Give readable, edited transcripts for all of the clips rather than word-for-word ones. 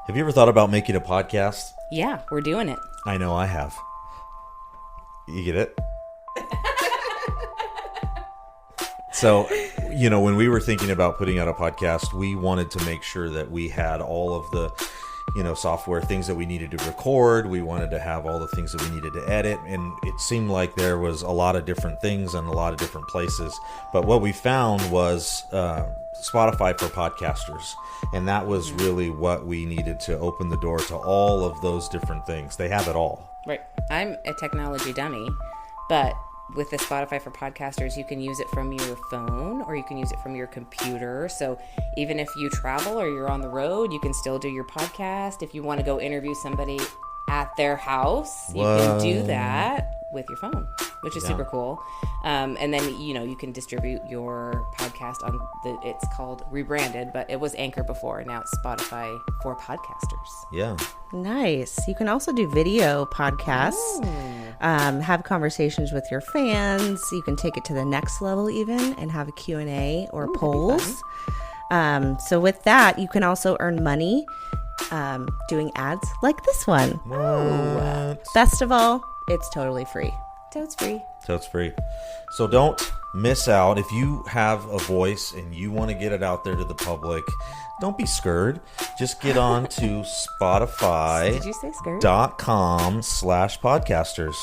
Have you ever thought about making a podcast? Yeah, we're doing it. I know I have. You get it? So, when we were thinking about putting out a podcast, we wanted to make sure that we had all of the, software things that we needed to record. We wanted to have all the things that we needed to edit. And it seemed like there was a lot of different things in a lot of different places. But what we found was Spotify for podcasters. And that was really what we needed to open the door to all of those different things. They have it all. Right. I'm a technology dummy, but with the Spotify for podcasters, you can use it from your phone or you can use it from your computer. So even if you travel or you're on the road, you can still do your podcast. If you want to go interview somebody at their house, you can do that with your phone, which is super cool. And then, you can distribute your podcast on it's called rebranded, but it was Anchor before. Now it's Spotify for podcasters. Yeah. Nice. You can also do video podcasts, have conversations with your fans. You can take it to the next level even and have a Q&A or polls. So with that, you can also earn money doing ads like this one. What? Best of all, it's totally free. So it's free. So it's free. So don't miss out. If you have a voice and you want to get it out there to the public, don't be scared. Just get on to Did you say skirt? Spotify.com/podcasters.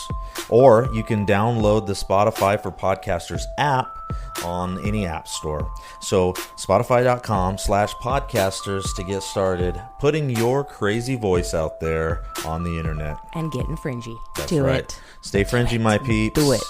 Or you can download the Spotify for Podcasters app on any app store. So Spotify.com/podcasters to get started putting your crazy voice out there on the internet. And getting fringy. That's Do right. it. Stay fringy, my peeps. Do it.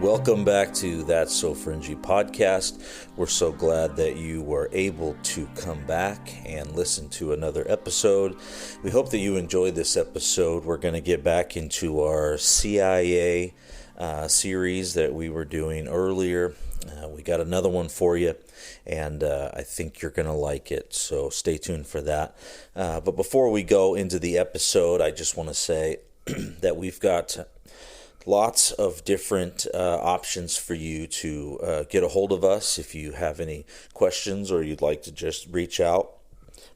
Welcome back to That's So Fringy podcast. We're so glad that you were able to come back and listen to another episode. We hope that you enjoyed this episode. We're going to get back into our CIA series that we were doing earlier. We got another one for you, and I think you're going to like it, so stay tuned for that. But before we go into the episode, I just want to say that we've got lots of different options for you to get a hold of us if you have any questions or you'd like to just reach out.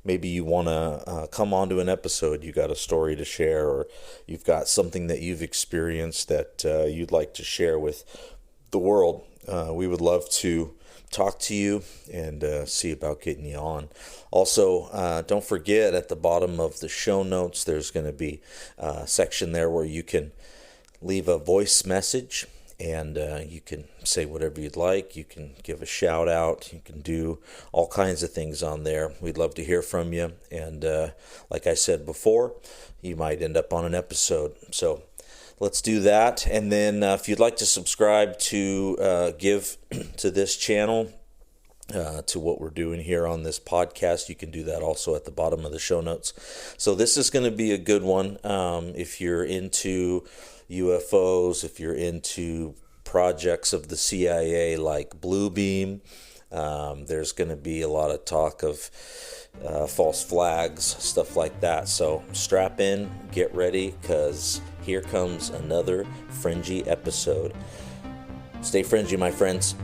Maybe you want to come onto an episode, you got a story to share, or you've got something that you've experienced that you'd like to share with the world. We would love to talk to you and see about getting you on. Also, don't forget at the bottom of the show notes, there's going to be a section there where you can leave a voice message, and you can say whatever you'd like. You can give a shout out. You can do all kinds of things on there. We'd love to hear from you. And like I said before, you might end up on an episode. So let's do that. And then if you'd like to subscribe to give to this channel, to what we're doing here on this podcast, you can do that also at the bottom of the show notes. So this is going to be a good one. If you're into UFOs, if you're into projects of the CIA like Bluebeam, there's going to be a lot of talk of false flags, stuff like that. So strap in, get ready, because here comes another fringy episode. Stay fringy, my friends.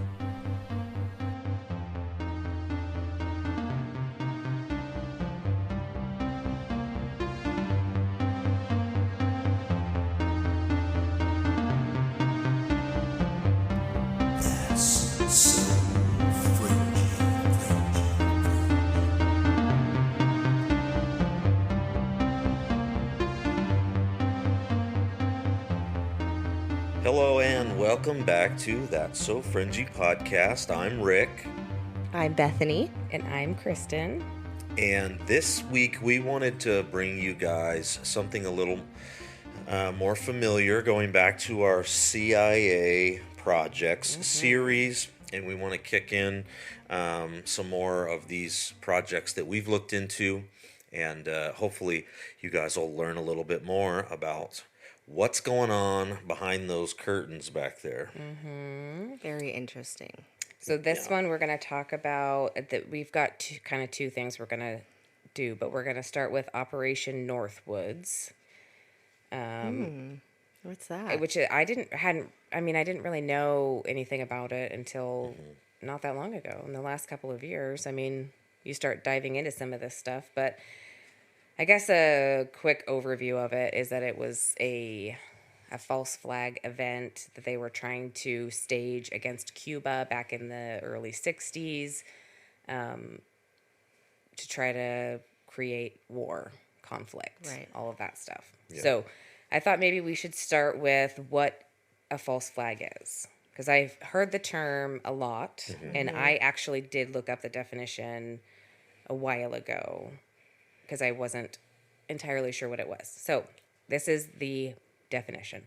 Hello and welcome back to That's So Fringy podcast. I'm Rick. I'm Bethany. And I'm Kristen. And this week we wanted to bring you guys something a little more familiar, going back to our CIA projects series, and we want to kick in some more of these projects that we've looked into, and hopefully you guys will learn a little bit more about what's going on behind those curtains back there. Very interesting. So this one we're going to talk about that we've got two things we're going to do, but we're going to start with Operation Northwoods. What's that? Which I didn't really know anything about it until not that long ago, in the last couple of years. I mean, you start diving into some of this stuff, but I guess a quick overview of it is that it was a false flag event that they were trying to stage against Cuba back in the early 60s, to try to create war, conflict, Right. all of that stuff. Yeah. So I thought maybe we should start with what a false flag is, because I've heard the term a lot, and I actually did look up the definition a while ago because I wasn't entirely sure what it was. So this is the definition.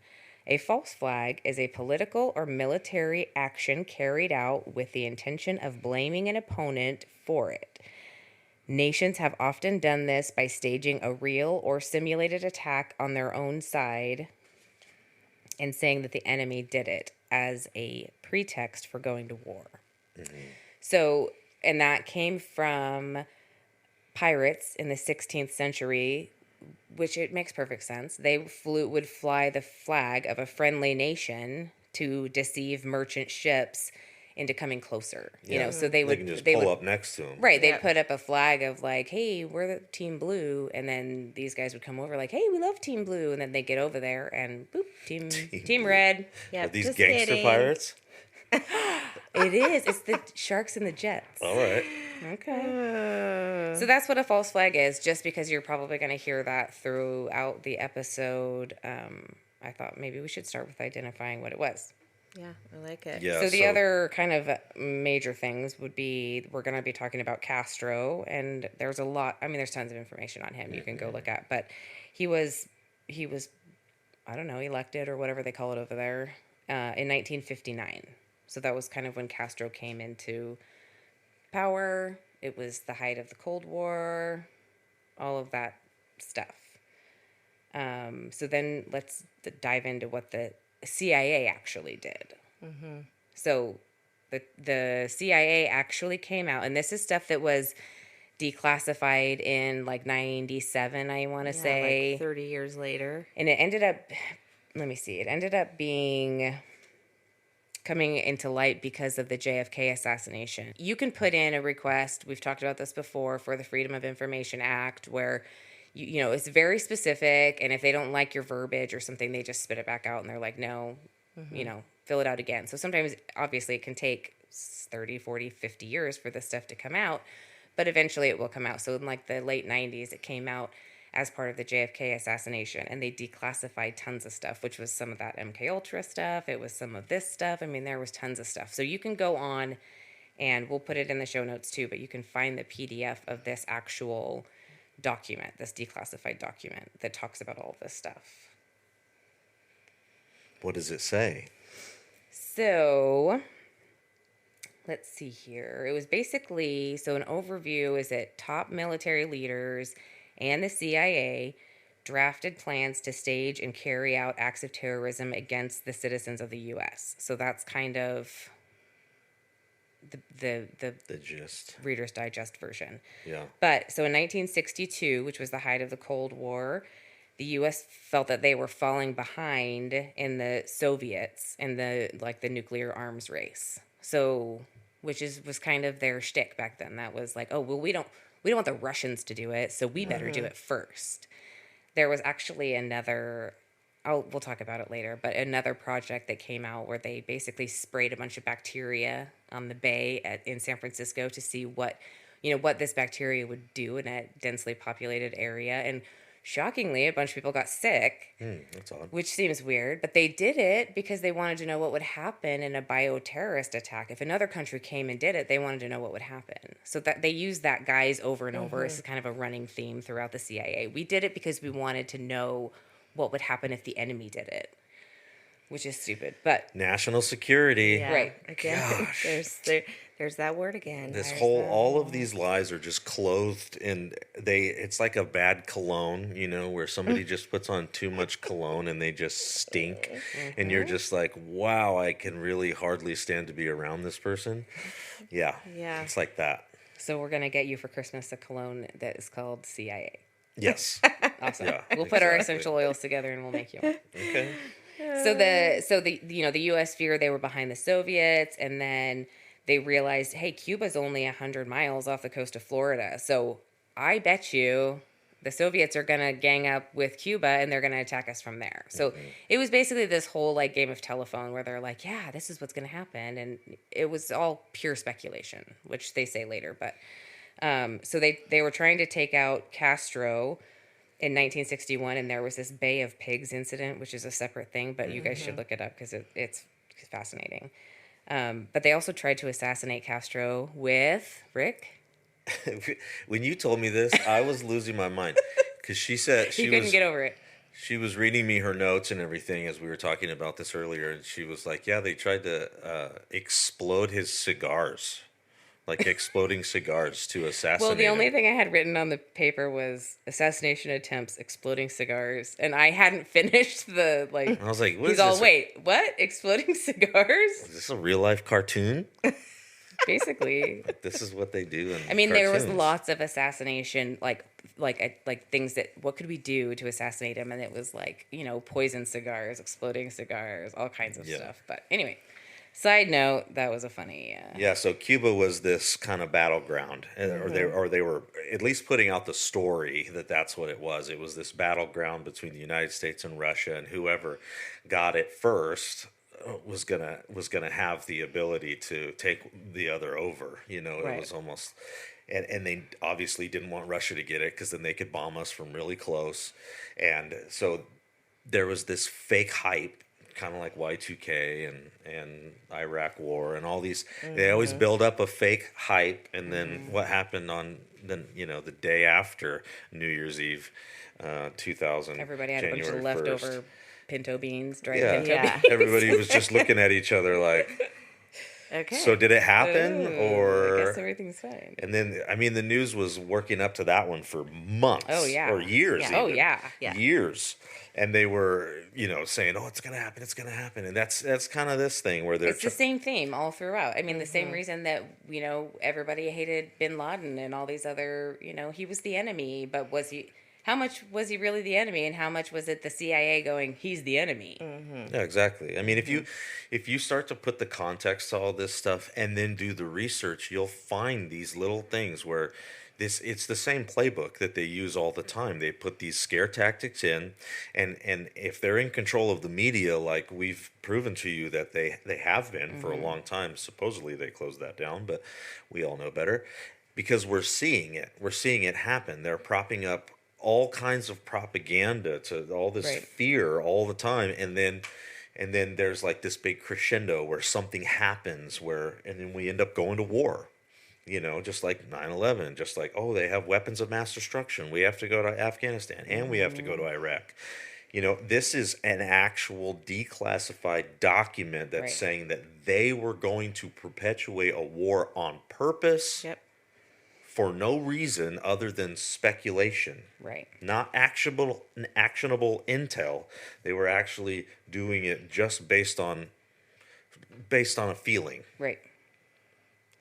A false flag is a political or military action carried out with the intention of blaming an opponent for it. Nations have often done this by staging a real or simulated attack on their own side and saying that the enemy did it as a pretext for going to war. So, and that came from pirates in the 16th century, which it makes perfect sense. They would fly the flag of a friendly nation to deceive merchant ships into coming closer. You know, so they can just pull up next to them. Right, they'd put up a flag of like, hey, we're the Team Blue, and then these guys would come over like, hey, we love Team Blue, and then they get over there and boop, Team Red. Yeah, Are these gangster pirates? It is. It's the Sharks and the Jets. All right. Okay. So that's what a false flag is, just because you're probably going to hear that throughout the episode. I thought maybe we should start with identifying what it was. Yeah, I like it. Yeah. So the other kind of major things would be, we're going to be talking about Castro, and there's a lot, I mean, there's tons of information on him you can go look at, but he was, I don't know, elected or whatever they call it over there, in 1959. So that was kind of when Castro came into power. It was the height of the Cold War, all of that stuff. So then let's dive into what the CIA actually did. So the CIA actually came out, and this is stuff that was declassified in like 97, I want to say. Like 30 years later. And it ended up, let me see, it ended up coming into light because of the JFK assassination. You can put in a request, we've talked about this before, for the Freedom of Information Act, where you know, it's very specific, and if they don't like your verbiage or something, they just spit it back out, and they're like, no, you know, fill it out again. So sometimes, obviously, it can take 30, 40, 50 years for this stuff to come out, but eventually it will come out. So in like the late 90s, it came out as part of the JFK assassination, and they declassified tons of stuff, which was some of that MK Ultra stuff. It was some of this stuff. I mean, there was tons of stuff. So you can go on, and we'll put it in the show notes too, but you can find the PDF of this actual document, this declassified document that talks about all of this stuff. What does it say? So let's see here. It was basically, so an overview is that top military leaders and the CIA drafted plans to stage and carry out acts of terrorism against the citizens of the U.S. So that's kind of the gist. Reader's Digest version. Yeah. But so in 1962, which was the height of the Cold War, the U.S. felt that they were falling behind in the Soviets in the nuclear arms race. So, which was kind of their shtick back then. That was like, oh well, we don't want the Russians to do it, so we better do it first. There was actually another, we'll talk about it later, but another project that came out where they basically sprayed a bunch of bacteria on the bay in San Francisco to see what this bacteria would do in a densely populated area. And shockingly, a bunch of people got sick, That's odd. which seems weird, but they did it because they wanted to know what would happen in a bioterrorist attack. If another country came and did it, they wanted to know what would happen. So that they used that guise over and over. It's kind of a running theme throughout the CIA. We did it because we wanted to know what would happen if the enemy did it. which is stupid, but National security. Yeah. Right. Again, there's that word again. All of these lies are just clothed in it's like a bad cologne, where somebody just puts on too much cologne and they just stink. And you're just like, wow, I can really hardly stand to be around this person. Yeah. Yeah. It's like that. so we're going to get you for Christmas a cologne that is called CIA. Yes. Awesome. Yeah, We'll put our exactly. essential oils together and we'll make you one. Okay. So the the U.S. feared they were behind the Soviets, and then they realized, hey, Cuba's only 100 miles off the coast of Florida. So I bet you the Soviets are going to gang up with Cuba and they're going to attack us from there. So it was basically this whole like game of telephone where they're like, yeah, this is what's going to happen. And it was all pure speculation, which they say later. But so they were trying to take out Castro in 1961, and there was this Bay of Pigs incident, which is a separate thing, but you guys should look it up because it's fascinating. But they also tried to assassinate Castro with Rick. When you told me this, I was losing my mind because she said He couldn't get over it. she was reading me her notes and everything as we were talking about this earlier, and she was like, "Yeah, they tried to explode his cigars, like exploding cigars to assassinate." Well, the only him. thing I had written on the paper was assassination attempts, exploding cigars, and I hadn't finished the like. I was like, "What He's is all, this? wait, what? Exploding cigars? Is this a real life cartoon? Basically. This is what they do." I mean, there was cartoons. lots of assassination, like things that what could we do to assassinate him, and it was like poison cigars, exploding cigars, all kinds of stuff. But anyway, side note, that was a funny. Yeah, so Cuba was this kind of battleground, or they were at least putting out the story that that's what it was. It was this battleground between the United States and Russia, and whoever got it first was gonna have the ability to take the other over. It Right. was almost, and they obviously didn't want Russia to get it because then they could bomb us from really close, and so there was this fake hype, kind of like Y2K and Iraq War and all these. They always build up a fake hype, and then what happened on the day after New Year's Eve, 2000. Everybody had a bunch of January 1st. leftover pinto beans, dried Yeah, pinto Yeah. beans. everybody was just looking at each other like, Okay. so did it happen? Ooh, Or I guess everything's fine. and then I mean the news was working up to that one for months, Oh, yeah. or years, Yeah. Oh, even. yeah. Yeah. Years, and they were saying, "Oh, it's gonna happen," and that's kind of this thing where they're It's the same theme all throughout. I mean, the same reason that, everybody hated bin Laden and all these other, he was the enemy, but how much was he really the enemy, and how much was it the CIA going, he's the enemy? Yeah, exactly. I mean, if you start to put the context to all this stuff and then do the research, you'll find these little things where it's the same playbook that they use all the time. They put these scare tactics in, and if they're in control of the media, like we've proven to you that they have been for a long time. Supposedly they closed that down, but we all know better because we're seeing it. We're seeing it happen. They're propping up all kinds of propaganda to all this Right. fear all the time, and then there's like this big crescendo where something happens and then we end up going to war, just like 9/11, just like, oh, they have weapons of mass destruction, we have to go to Afghanistan and we have to go to Iraq. This is an actual declassified document that's Right. saying that they were going to perpetuate a war on purpose, Yep. for no reason other than speculation, Right. not actionable intel. They were actually doing it just based on a feeling. Right.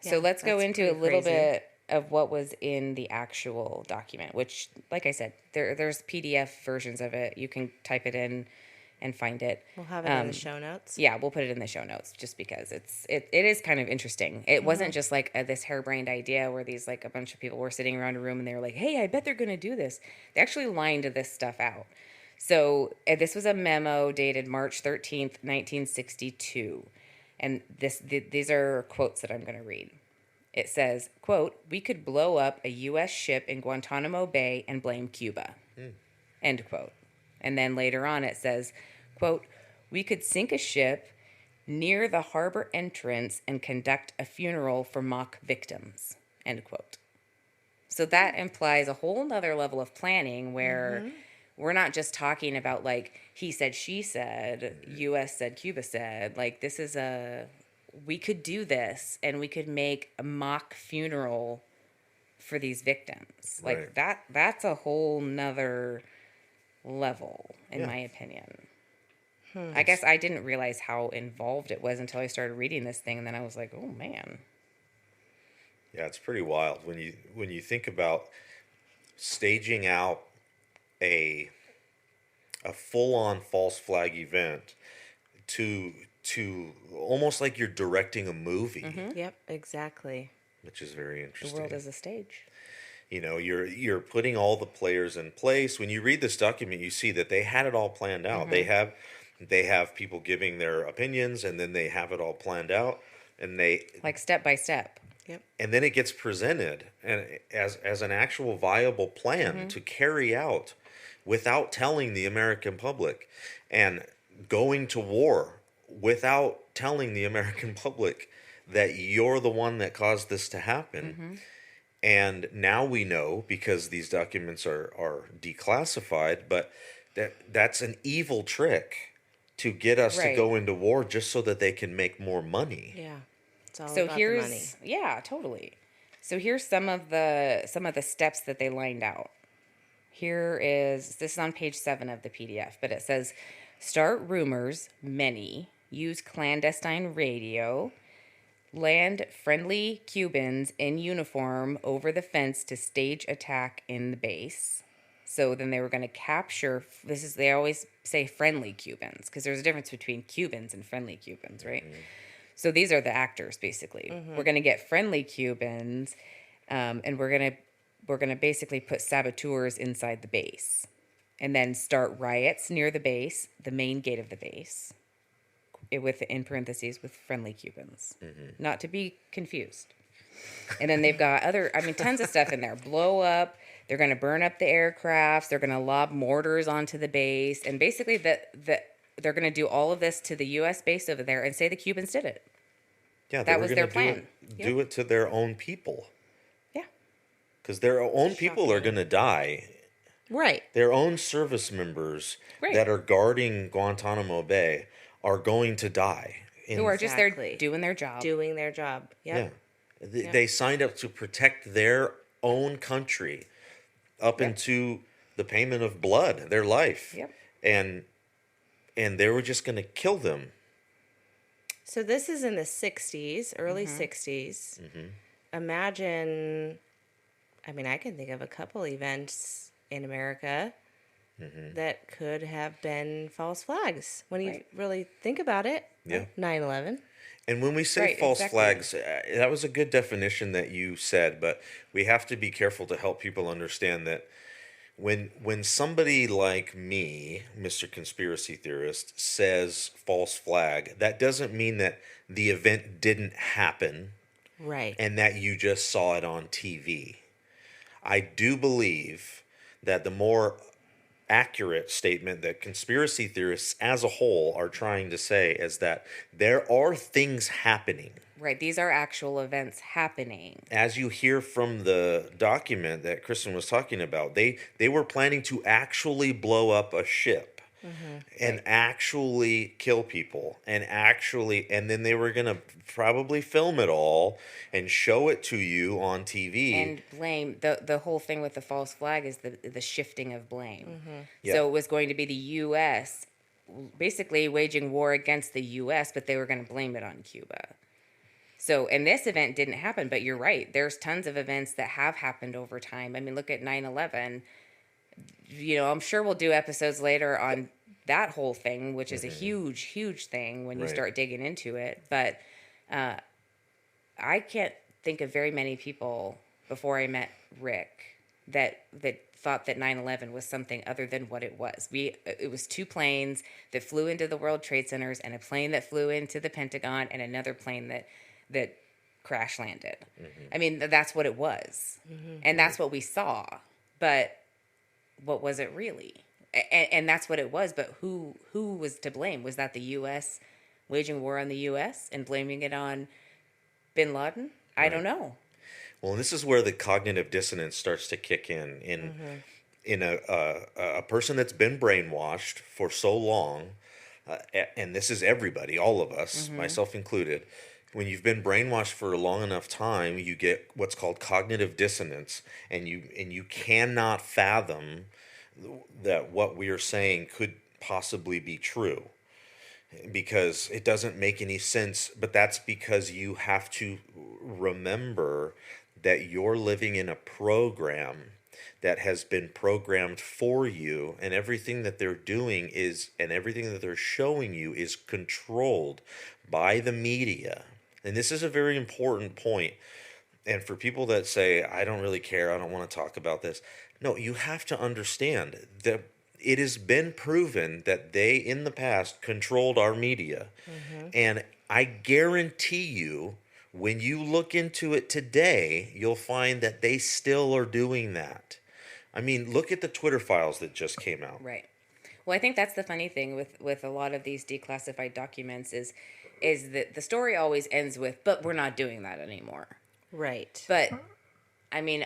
Yeah, So let's go that's into a pretty little crazy. bit of what was in the actual document, which, like I said, there's PDF versions of it. You can type it in and find it. We'll have it in the show notes. Yeah, we'll put it in the show notes just because it is kind of interesting. It wasn't just like this harebrained idea where these like a bunch of people were sitting around a room and they were like, "Hey, I bet they're going to do this." They actually lined this stuff out. So this was a memo dated March 13th, 1962. And these are quotes that I'm going to read. It says, quote, "We could blow up a U.S. ship in Guantanamo Bay and blame Cuba." End quote. And then later on it says, quote, "We could sink a ship near the harbor entrance and conduct a funeral for mock victims." End quote. So that implies a whole nother level of planning where we're not just talking about like he said, she said, U.S. said, Cuba said. Like this is we could do this and we could make a mock funeral for these victims. Like that's a whole nother level, in my opinion. I guess I didn't realize how involved it was until I started reading this thing, and then I was like, oh man. Yeah, it's pretty wild when you think about staging out a full-on false flag event to almost like you're directing a movie, Yep, exactly. which is very The interesting. world is a stage. You know, you're putting all the players in place. When you read this document, you see that they had it all planned out. They have people giving their opinions, and then they have it all planned out, and they Like step by step. Yep. and then it gets presented and as an actual viable plan to carry out without telling the American public, and going to war without telling the American public that you're the one that caused this to happen. And now we know, because these documents are declassified, but that's an evil trick to get us to Right. go into war just so that they can make more money. Yeah. It's all So about here's the money. yeah, totally. So here's some of the steps that they lined out. This is on page 7 of the PDF, but it says start rumors, many, use clandestine radio, land friendly Cubans in uniform over the fence to stage attack in the base. So then they were going to capture, they always say friendly Cubans, because there's a difference between Cubans and friendly Cubans, right? So these are the actors, basically. We're going to get friendly Cubans, and we're going to basically put saboteurs inside the base, and then start riots near the base, the main gate of the base, in parentheses, with friendly Cubans, not to be confused. And then they've got tons of stuff in there. Blow up. They're going to burn up the aircrafts. They're going to lob mortars onto the base. And basically they're going to do all of this to the U.S. base over there and say the Cubans did it. Yeah, That was their plan. Do it to their own people. Yeah. Because their own people are going to die. Right. Their own service members Right. that are guarding Guantanamo Bay are going to die. Who are just there Exactly. doing their job. Doing their job. Yep. Yeah. They signed up to protect their own country up into the payment of blood, their life. Yep. And they were just going to kill them. So this is in the 60s, early 60s. Imagine, I can think of a couple events in America that could have been false flags. When you really think about it, Yeah. 9/11. And when we say Right, false exactly. flags, that was a good definition that you said, but we have to be careful to help people understand that when somebody like me, Mr. Conspiracy Theorist, says false flag, that doesn't mean that the event didn't happen Right. and that you just saw it on TV. I do believe that the more accurate statement that conspiracy theorists as a whole are trying to say is that there are things happening. Right. These are actual events happening. As you hear from the document that Kristen was talking about, they were planning to actually blow up a ship and actually kill people and then they were going to probably film it all and show it to you on TV. And blame, the whole thing with the false flag is the shifting of blame. Yeah. So it was going to be the U.S. basically waging war against the U.S., but they were going to blame it on Cuba. So, and this event didn't happen, but you're right. There's tons of events that have happened over time. Look at 9/11. I'm sure we'll do episodes later on that whole thing, which is a huge, huge thing when you start digging into it. But I can't think of very many people before I met Rick that thought that 9/11 was something other than what it was. It was 2 planes that flew into the World Trade Centers, and a plane that flew into the Pentagon, and another plane that crash landed. That's what it was. And that's what we saw. But what was it really? And that's what it was. But who was to blame? Was that the U.S. waging war on the U.S. and blaming it on bin Laden? I don't know. Well, this is where the cognitive dissonance starts to kick in in a person that's been brainwashed for so long, and this is everybody, all of us, myself included. When you've been brainwashed for a long enough time, you get what's called cognitive dissonance, and you cannot fathom that what we are saying could possibly be true because it doesn't make any sense. But that's because you have to remember that you're living in a program that has been programmed for you, and everything that they're doing is, and everything that they're showing you is controlled by the media. And this is a very important point. And for people that say, I don't really care, I don't want to talk about this. No, you have to understand that it has been proven that they, in the past, controlled our media. And I guarantee you, when you look into it today, you'll find that they still are doing that. I mean, look at the Twitter files that just came out. Right. Well, I think that's the funny thing with a lot of these declassified documents is that the story always ends with, but we're not doing that anymore. Right. But, I mean,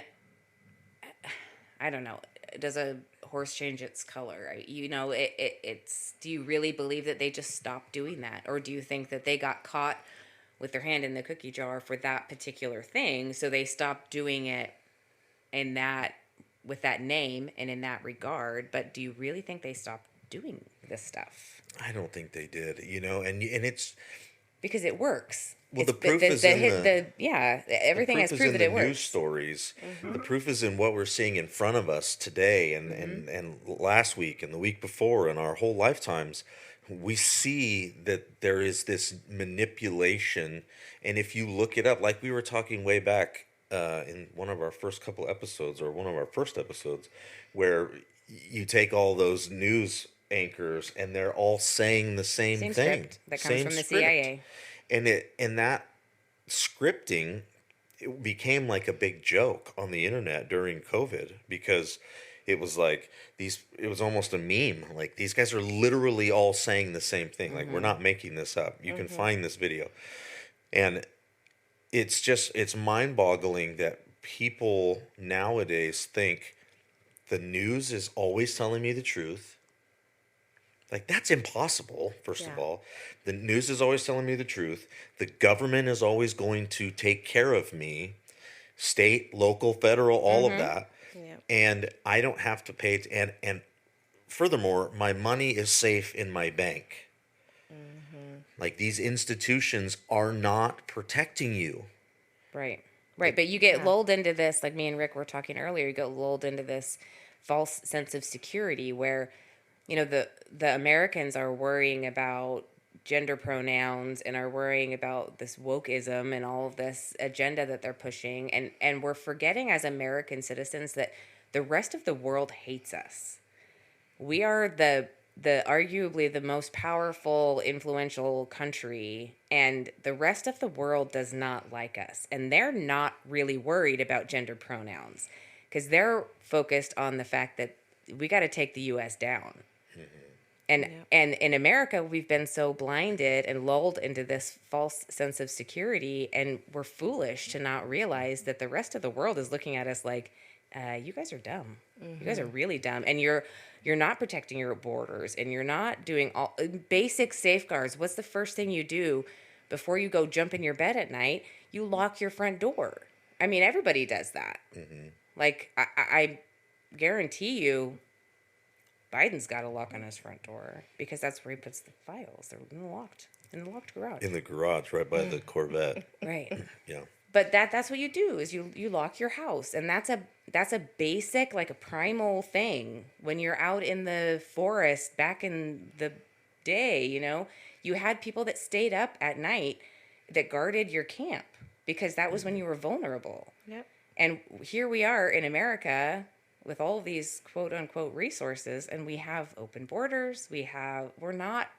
I don't know. Does a horse change its color? You know, it's. Do you really believe that they just stopped doing that, or do you think that they got caught with their hand in the cookie jar for that particular thing, so they stopped doing it in that with that name and in that regard? But do you really think they stopped doing this stuff? I don't think they did. You know, and it's because it works. Well, the proof is in everything has proof that it works. News stories. The proof is in what we're seeing in front of us today, and last week, and the week before, and our whole lifetimes. We see that there is this manipulation, and if you look it up, like we were talking way back in one of our first couple episodes, or one of our first episodes, where you take all those news anchors and they're all saying the same thing. Script that comes from the CIA. And that scripting, it became like a big joke on the internet during COVID, because it was like it was almost a meme. Like, these guys are literally all saying the same thing. Like, we're not making this up. You can find this video. And it's mind-boggling that people nowadays think the news is always telling me the truth. Like, that's impossible, first of all. The news is always telling me the truth. The government is always going to take care of me. State, local, federal, all of that. Yeah. And I don't have to pay and furthermore, my money is safe in my bank. Like, these institutions are not protecting you. Right. But you get lulled into this, like me and Rick were talking earlier, you get lulled into this false sense of security where, you know, the Americans are worrying about gender pronouns and are worrying about this wokeism and all of this agenda that they're pushing. And we're forgetting as American citizens that the rest of the world hates us. We are the arguably the most powerful, influential country, and the rest of the world does not like us. And they're not really worried about gender pronouns because they're focused on the fact that we got to take the U.S. down. And in America, we've been so blinded and lulled into this false sense of security, and we're foolish to not realize that the rest of the world is looking at us like, you guys are dumb. You guys are really dumb, and you're not protecting your borders, and you're not doing all basic safeguards. What's the first thing you do before you go jump in your bed at night? You lock your front door. I mean, everybody does that. Like, I guarantee you, Biden's got a lock on his front door because that's where he puts the files. They're in the locked garage. In the garage, right by the Corvette. Right. Yeah. But that's what you do is you lock your house, and that's a basic, like a primal thing. When you're out in the forest back in the day, you know, you had people that stayed up at night that guarded your camp because that was when you were vulnerable. Yep. And here we are in America with all these quote unquote resources, and we have open borders. We're not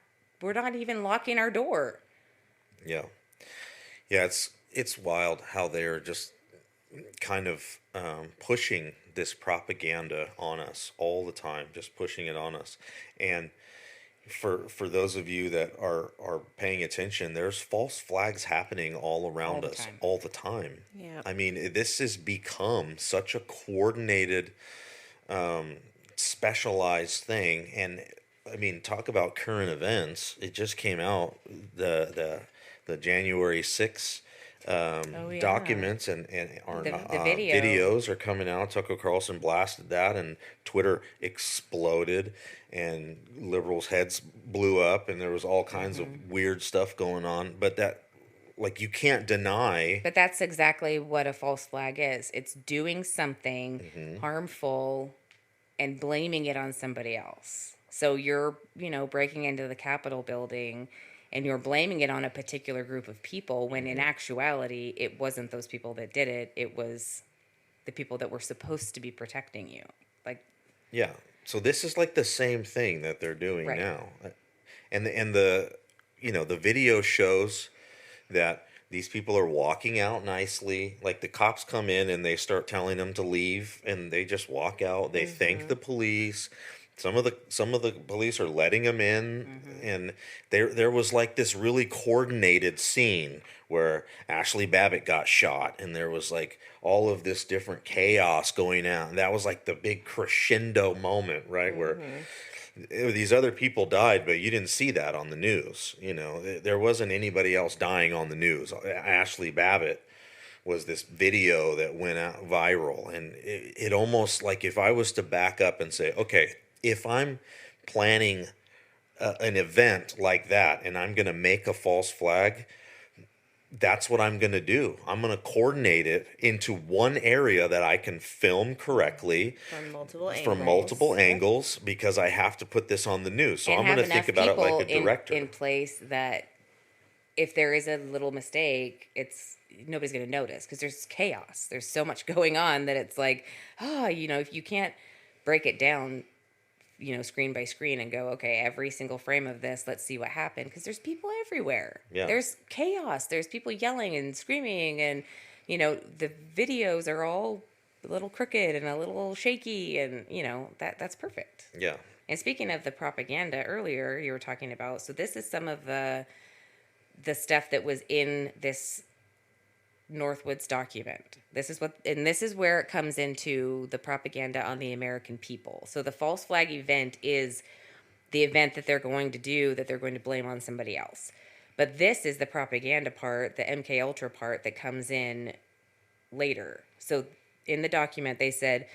even locking our door. Yeah. Yeah, it's wild how they're just kind of pushing this propaganda on us all the time, just pushing it on us. And for those of you that are paying attention, there's false flags happening all around us all the time. Yeah. I mean, this has become such a coordinated specialized thing. And I mean, talk about current events. It just came out, the January 6th Oh yeah. documents and or The video. videos are coming out. Tucker Carlson blasted that, and Twitter exploded, and liberals' heads blew up, and there was all kinds of weird stuff going on. But that, like, you can't deny. But that's exactly what a false flag is. It's doing something harmful and blaming it on somebody else. So you're, breaking into the Capitol building and you're blaming it on a particular group of people when in actuality it wasn't those people that did it. It was the people that were supposed to be protecting you. Like, Yeah. So this is like the same thing that they're doing Right. now. And the video shows that these people are walking out nicely. Like, the cops come in and they start telling them to leave, and they just walk out. They thank the police. Some of the police are letting them in, and there was like this really coordinated scene where Ashley Babbitt got shot, and there was like all of this different chaos going on. And that was like the big crescendo moment, right? Where these other people died, but you didn't see that on the news. There wasn't anybody else dying on the news. Ashley Babbitt was this video that went out viral, and it almost, like, if I was to back up and say, okay, if I'm planning an event like that and I'm going to make a false flag, that's what I'm going to do. I'm going to coordinate it into one area that I can film correctly From multiple angles. because I have to put this on the news. So and I'm going to have think enough about it like a people director. in place that if there is a little mistake, nobody's going to notice because there's chaos. There's so much going on that it's like, if you can't break it down, screen by screen and go, okay, every single frame of this, let's see what happened. Because there's people everywhere. Yeah. There's chaos. There's people yelling and screaming. And, the videos are all a little crooked and a little shaky. And, that's perfect. Yeah. And speaking of the propaganda earlier, you were talking about, so this is some of the stuff that was in this Northwoods document. This is where it comes into the propaganda on the American people. So the false flag event is the event that they're going to do, that they're going to blame on somebody else. But this is the propaganda part, the MK Ultra part that comes in later. So in the document, they said,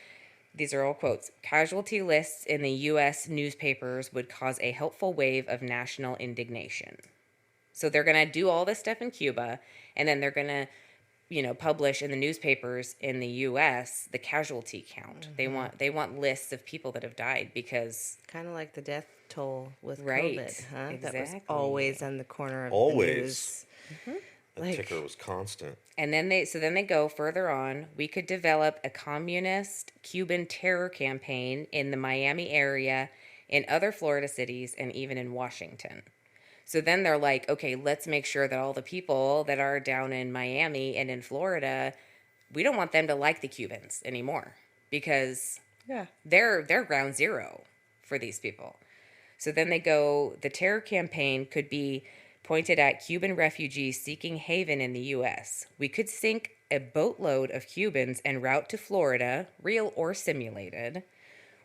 these are all quotes, casualty lists in the U.S. newspapers would cause a helpful wave of national indignation. So they're going to do all this stuff in Cuba, and then they're going to publish in the newspapers in the U.S. the casualty count. They want lists of people that have died because Kind of like the death toll with Right. COVID, huh? That was Exactly. always in the corner of Always. the news. The ticker was constant. And then they go further on. We could develop a communist Cuban terror campaign in the Miami area, in other Florida cities, and even in Washington. So then they're like, okay, let's make sure that all the people that are down in Miami and in Florida, we don't want them to like the Cubans anymore because they're ground zero for these people. So then they go, the terror campaign could be pointed at Cuban refugees seeking haven in the U.S. We could sink a boatload of Cubans en route to Florida, real or simulated.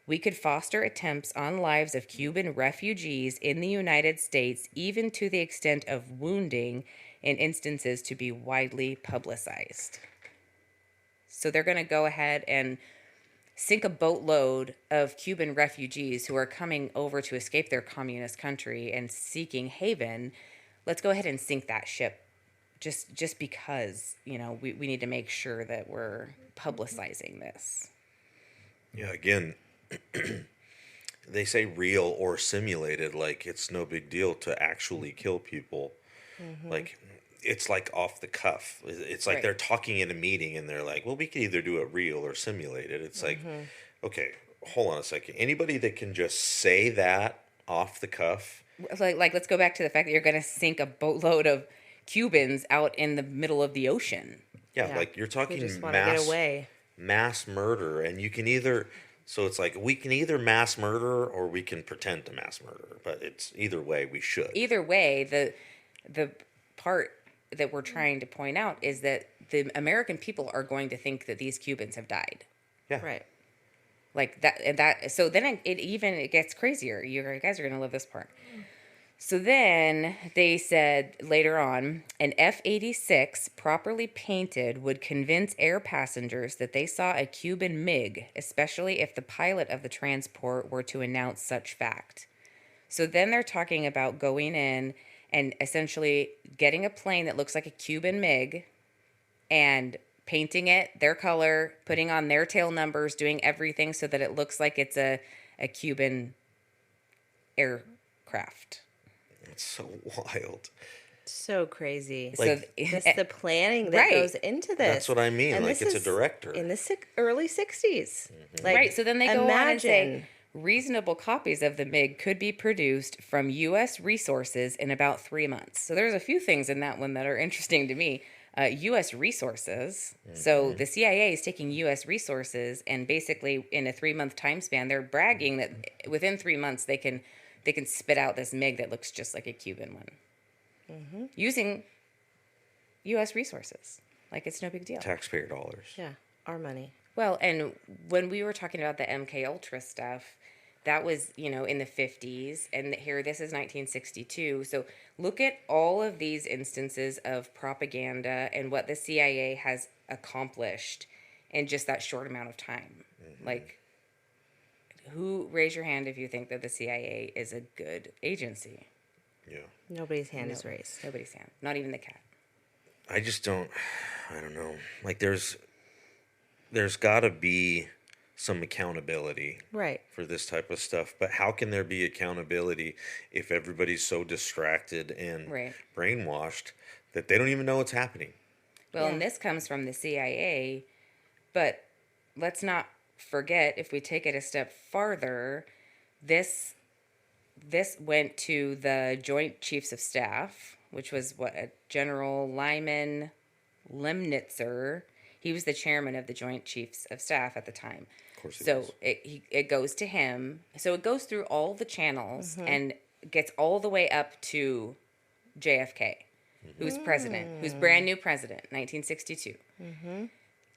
We could foster attempts on lives of Cuban refugees in the United States, even to the extent of wounding in instances to be widely publicized. So they're going to go ahead and sink a boatload of Cuban refugees who are coming over to escape their communist country and seeking haven. Let's go ahead and sink that ship just because, we need to make sure that we're publicizing this. Yeah, again, they say real or simulated, like it's no big deal to actually kill people. Like, it's like off the cuff. It's like Right. they're talking in a meeting and they're like, well, we can either do it real or simulated. It's like, okay, hold on a second. Anybody that can just say that off the cuff. Like let's go back to the fact that you're going to sink a boatload of Cubans out in the middle of the ocean. Yeah, like you're We talking just want to get away. mass murder, and you can either. So it's like we can either mass murder or we can pretend to mass murder, but it's either way we should. Either way, the part that we're trying to point out is that the American people are going to think that these Cubans have died. Yeah. Right. Like that, and that. So then it gets crazier. You guys are going to love this part. So then they said later on, an F-86 properly painted would convince air passengers that they saw a Cuban MiG, especially if the pilot of the transport were to announce such fact. So then they're talking about going in and essentially getting a plane that looks like a Cuban MiG and painting it their color, putting on their tail numbers, doing everything so that it looks like it's a Cuban aircraft. It's so wild. So crazy. So Just the planning that goes into this. That's what I mean. And like, it's a director. In the early 60s. Right. So then they go on and say reasonable copies of the MiG could be produced from U.S. resources in about 3 months. So there's a few things in that one that are interesting to me. U.S. resources. So the CIA is taking U.S. resources, and basically in a 3-month time span, they're bragging that within 3 months they can spit out this MiG that looks just like a Cuban one, using U.S. resources. Like, it's no big deal. Taxpayer dollars. Yeah, our money. Well, and when we were talking about the MK Ultra stuff, that was, in the 50s, and here, this is 1962. So look at all of these instances of propaganda and what the CIA has accomplished in just that short amount of time. Like, raise your hand if you think that the CIA is a good agency. Yeah. Nobody's hand is raised. Nobody's hand. Not even the cat. I don't know. Like, there's got to be some accountability for this type of stuff. But how can there be accountability if everybody's so distracted and brainwashed that they don't even know what's happening? Well, and this comes from the CIA, but let's not forget, if we take it a step farther, this went to the Joint Chiefs of Staff, which was General Lyman Lemnitzer. He was the chairman of the Joint Chiefs of Staff at the time. Of course he was. It goes to him. So it goes through all the channels and gets all the way up to JFK, who's president, who's brand new president, 1962.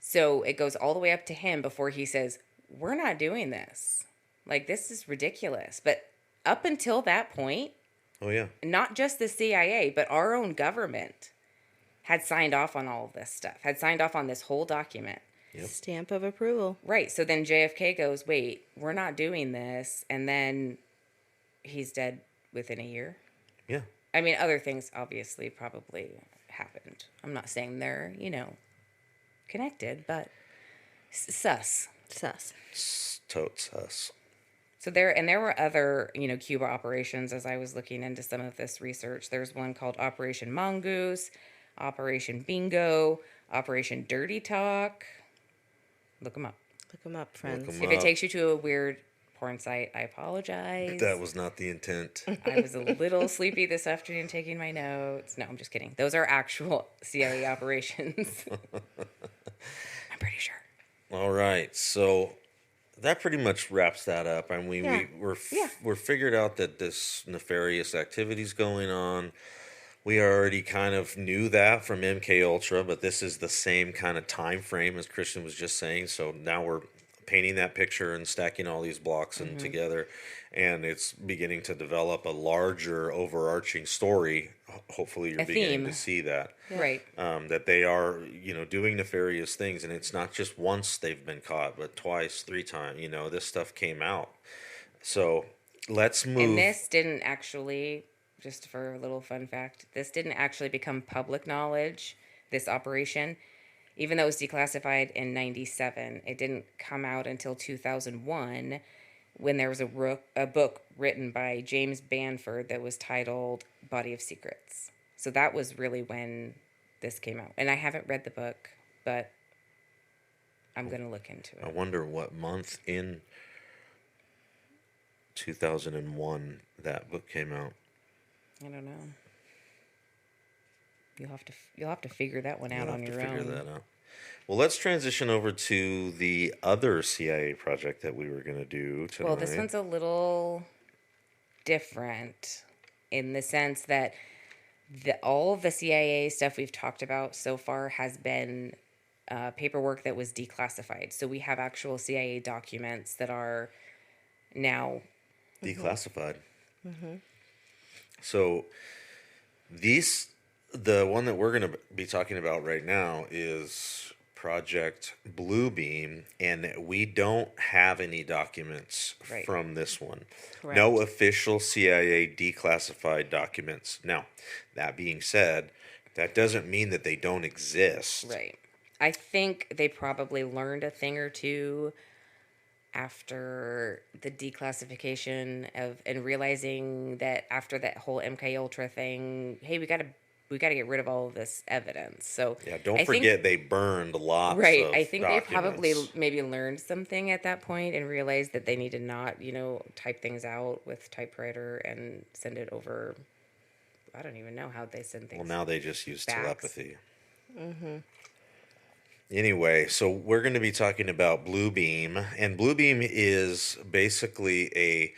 So it goes all the way up to him before he says, we're not doing this. Like, this is ridiculous. But up until that point, not just the CIA, but our own government had signed off on all of this stuff, had signed off on this whole document. Stamp of approval. Right. So then JFK goes, wait, we're not doing this. And then he's dead within a year. Yeah. I mean, other things obviously probably happened. I'm not saying they're, connected, but sus. Totes sus. So there were other, Cuba operations as I was looking into some of this research. There's one called Operation Mongoose, Operation Bingo, Operation Dirty Talk. Look them up. Look them up, friends. If it takes you to a weird porn site, I apologize. That was not the intent. I was a little sleepy this afternoon taking my notes. No, I'm just kidding. Those are actual CIA operations. I'm pretty sure. All right. So that pretty much wraps that up. And we're figured out that this nefarious activity's going on. We already kind of knew that from MK Ultra, but this is the same kind of time frame as Christian was just saying. So now we're painting that picture and stacking all these blocks in together, and it's beginning to develop a larger overarching story. Hopefully you're beginning to see that. Right. That they are, doing nefarious things, and it's not just once they've been caught, but twice, 3 times. This stuff came out. So let's move. And this didn't actually, just for a little fun fact, this didn't actually become public knowledge, this operation. Even though it was declassified in 97, it didn't come out until 2001 when there was a book written by James Banford that was titled Body of Secrets. So that was really when this came out. And I haven't read the book, but I'm going to look into it. I wonder what month in 2001 that book came out. I don't know. You'll have to figure that one out on your own. Figure that out. Well, let's transition over to the other CIA project that we were going to do tonight. Well, this one's a little different in the sense that all of the CIA stuff we've talked about so far has been paperwork that was declassified. So we have actual CIA documents that are now declassified. So the one that we're going to be talking about right now is Project Bluebeam, and we don't have any documents Right. from this one. Correct. No official CIA declassified documents. Now, that being said, that doesn't mean that they don't exist. right. I think they probably learned a thing or two after the declassification of, and realizing that after that whole MK Ultra thing, hey, we gotta get rid of all of this evidence. So Yeah, don't I think- forget they burned lots right. of I think documents. they probably maybe learned something at that point and realized that they need to not, type things out with typewriter and send it over. I don't even know how they send things. Well, now they just use fax. telepathy. Anyway, so we're going to be talking about Bluebeam, and Bluebeam is basically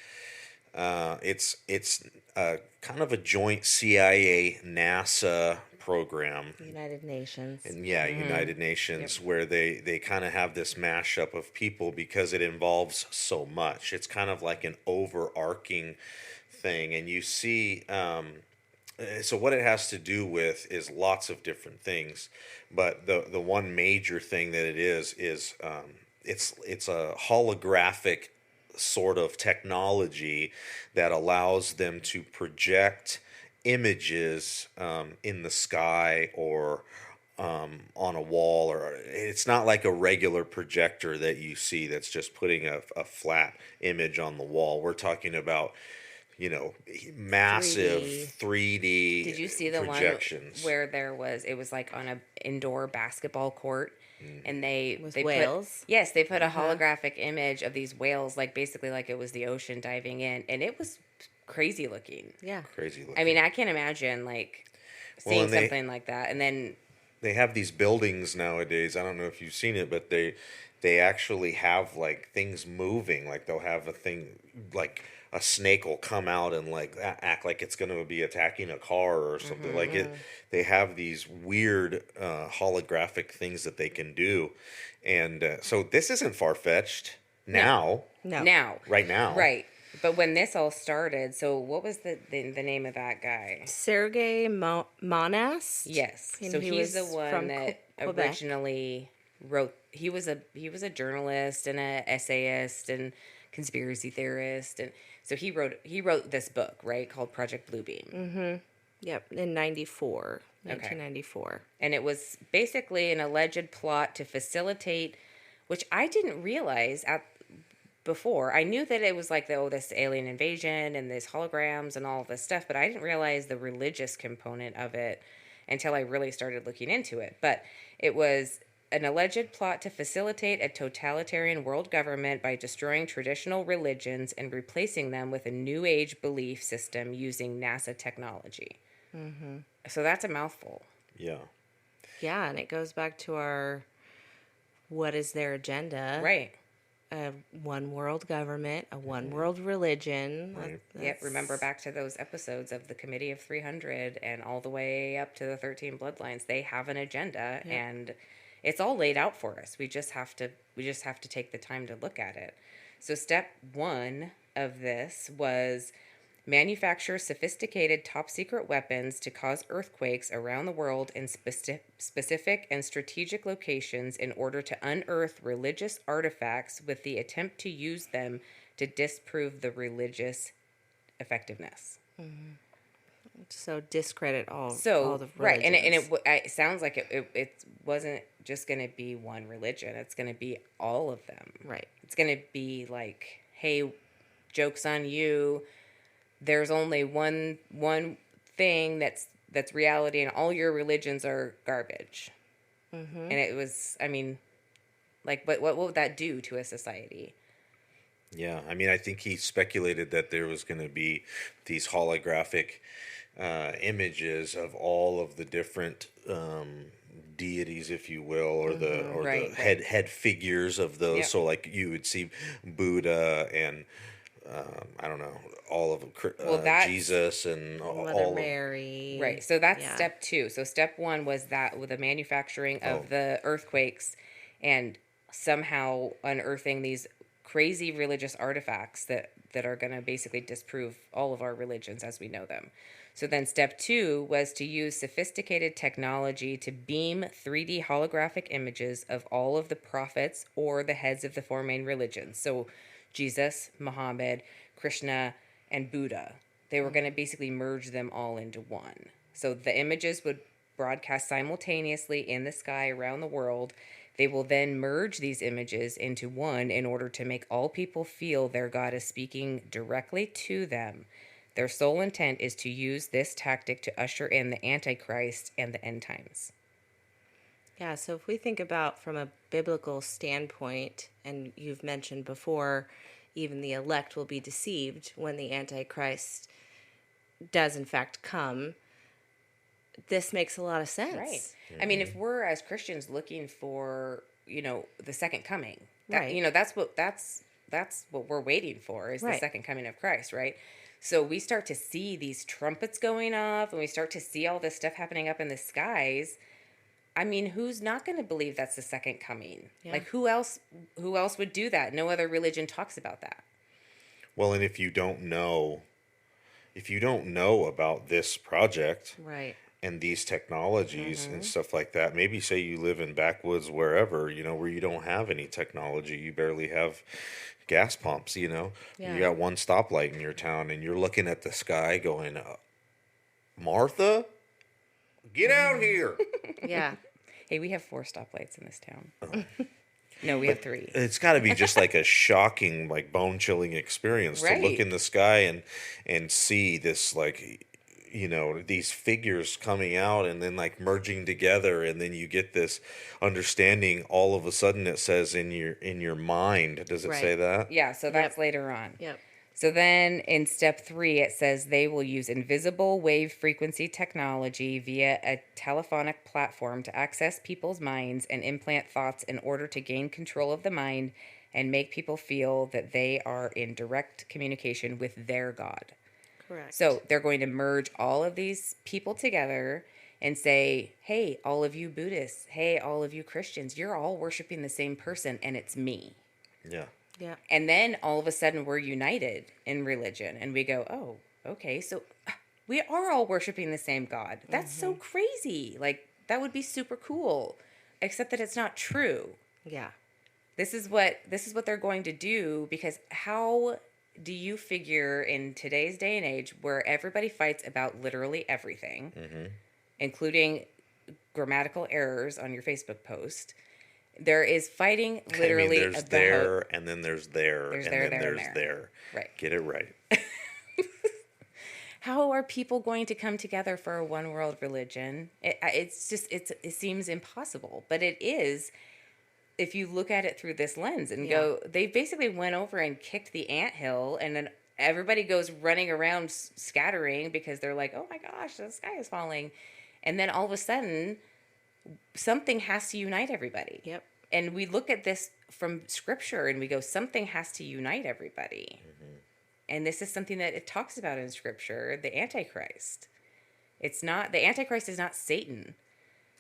it's kind of a joint CIA NASA program. United Nations. And United Nations, where they kind of have this mashup of people because it involves so much. It's kind of like an overarching thing, and you see. So what it has to do with is lots of different things, but the one major thing that it is it's a holographic sort of technology that allows them to project images in the sky or on a wall, or it's not like a regular projector that you see that's just putting a flat image on the wall. We're talking about massive 3D Did you see the projections. one where it was like on a indoor basketball court, and they whales? They put a holographic image of these whales, like basically like it was the ocean diving in, and it was crazy looking. Yeah. Crazy looking. I mean, I can't imagine seeing something like that, and then they have these buildings nowadays. I don't know if you've seen it, but they actually have like things moving. Like they'll have a thing like a snake will come out and like act like it's going to be attacking a car or something. Like it. They have these weird holographic things that they can do, and so this isn't far fetched now. No. now, Right now, right. But when this all started, so what was the name of that guy? Sergei Monas. Yes. And So he he's the was one from that Quebec. originally wrote. He was a journalist and an essayist and conspiracy theorist, and so he wrote this book, right, called Project Bluebeam. Yep, in 1994. And it was basically an alleged plot to facilitate, which I didn't realize before. I knew that it was like this alien invasion and these holograms and all this stuff, but I didn't realize the religious component of it until I really started looking into it. But it was an alleged plot to facilitate a totalitarian world government by destroying traditional religions and replacing them with a new age belief system using NASA technology. So that's a mouthful. Yeah. Yeah, and it goes back to our what is their agenda? Right. A one world government, a one world religion. Right. Yep, remember back to those episodes of the Committee of 300 and all the way up to the 13 Bloodlines. They have an agenda, and it's all laid out for us. We just have to take the time to look at it. So step 1 of this was manufacture sophisticated top secret weapons to cause earthquakes around the world in specific and strategic locations in order to unearth religious artifacts with the attempt to use them to disprove the religious effectiveness. So discredit all the right, and religions. it sounds like it wasn't just going to be one religion. It's going to be all of them. Right. It's going to be like, hey, joke's on you. There's only one thing that's reality, and all your religions are garbage. And it was, I mean, like, what would that do to a society? Yeah, I mean, I think he speculated that there was going to be these holographic images of all of the different deities, if you will, or the Right. head figures of those. Yep. So, like, you would see Buddha and I don't know, all of Well, that's Jesus and Mother all of. Mary. right. So that's Yeah. step 2. So step 1 was that with the manufacturing Oh. of the earthquakes and somehow unearthing these crazy religious artifacts that are going to basically disprove all of our religions as we know them. So then step 2 was to use sophisticated technology to beam 3D holographic images of all of the prophets or the heads of the 4 main religions. So Jesus, Muhammad, Krishna, and Buddha. They were going to basically merge them all into one. So the images would broadcast simultaneously in the sky around the world. They will then merge these images into one in order to make all people feel their God is speaking directly to them. Their sole intent is to use this tactic to usher in the Antichrist and the end times. Yeah, so if we think about from a biblical standpoint, and you've mentioned before, even the elect will be deceived when the Antichrist does in fact come. This makes a lot of sense. Right. I mean, if we're as Christians looking for, the second coming, Right. that's what we're waiting for is the Right. second coming of Christ, right? So we start to see these trumpets going off and we start to see all this stuff happening up in the skies. I mean, who's not going to believe that's the second coming? Yeah. Like who else would do that? No other religion talks about that. Well, and if you don't know about this project Right. and these technologies and stuff like that, maybe say you live in backwoods wherever, where you don't have any technology, you barely have gas pumps, Yeah. you got one stoplight in your town and you're looking at the sky going, Martha, get out here. Yeah. Hey, we have 4 stoplights in this town. No, we have 3. It's got to be just like a shocking, like bone-chilling experience to look Right. in the sky and see this, like, these figures coming out and then like merging together, and then you get this understanding. All of a sudden, it says in your mind. Does it Right. say that? Yeah, so that's later on. Yep. So then in step 3, it says they will use invisible wave frequency technology via a telephonic platform to access people's minds and implant thoughts in order to gain control of the mind and make people feel that they are in direct communication with their God. Correct. So they're going to merge all of these people together and say, hey, all of you Buddhists, hey, all of you Christians, you're all worshiping the same person and it's me. Yeah. Yeah. And then all of a sudden we're united in religion and we go, oh, okay, so we are all worshiping the same God. That's so crazy. Like, that would be super cool, except that it's not true. Yeah. This is what they're going to do, because how do you figure in today's day and age where everybody fights about literally everything, including grammatical errors on your Facebook post? There is fighting literally there's about there, and then there's there, There's and there, then there, and there's there. there. Right. Get it right. How are people going to come together for a one world religion? It seems impossible, but it is. If you look at it through this lens and go, they basically went over and kicked the anthill, and then everybody goes running around scattering because they're like, oh my gosh, the sky is falling. And then all of a sudden, something has to unite everybody. Yep. And we look at this from scripture and we go, something has to unite everybody. And this is something that it talks about in scripture, the Antichrist. The Antichrist is not Satan.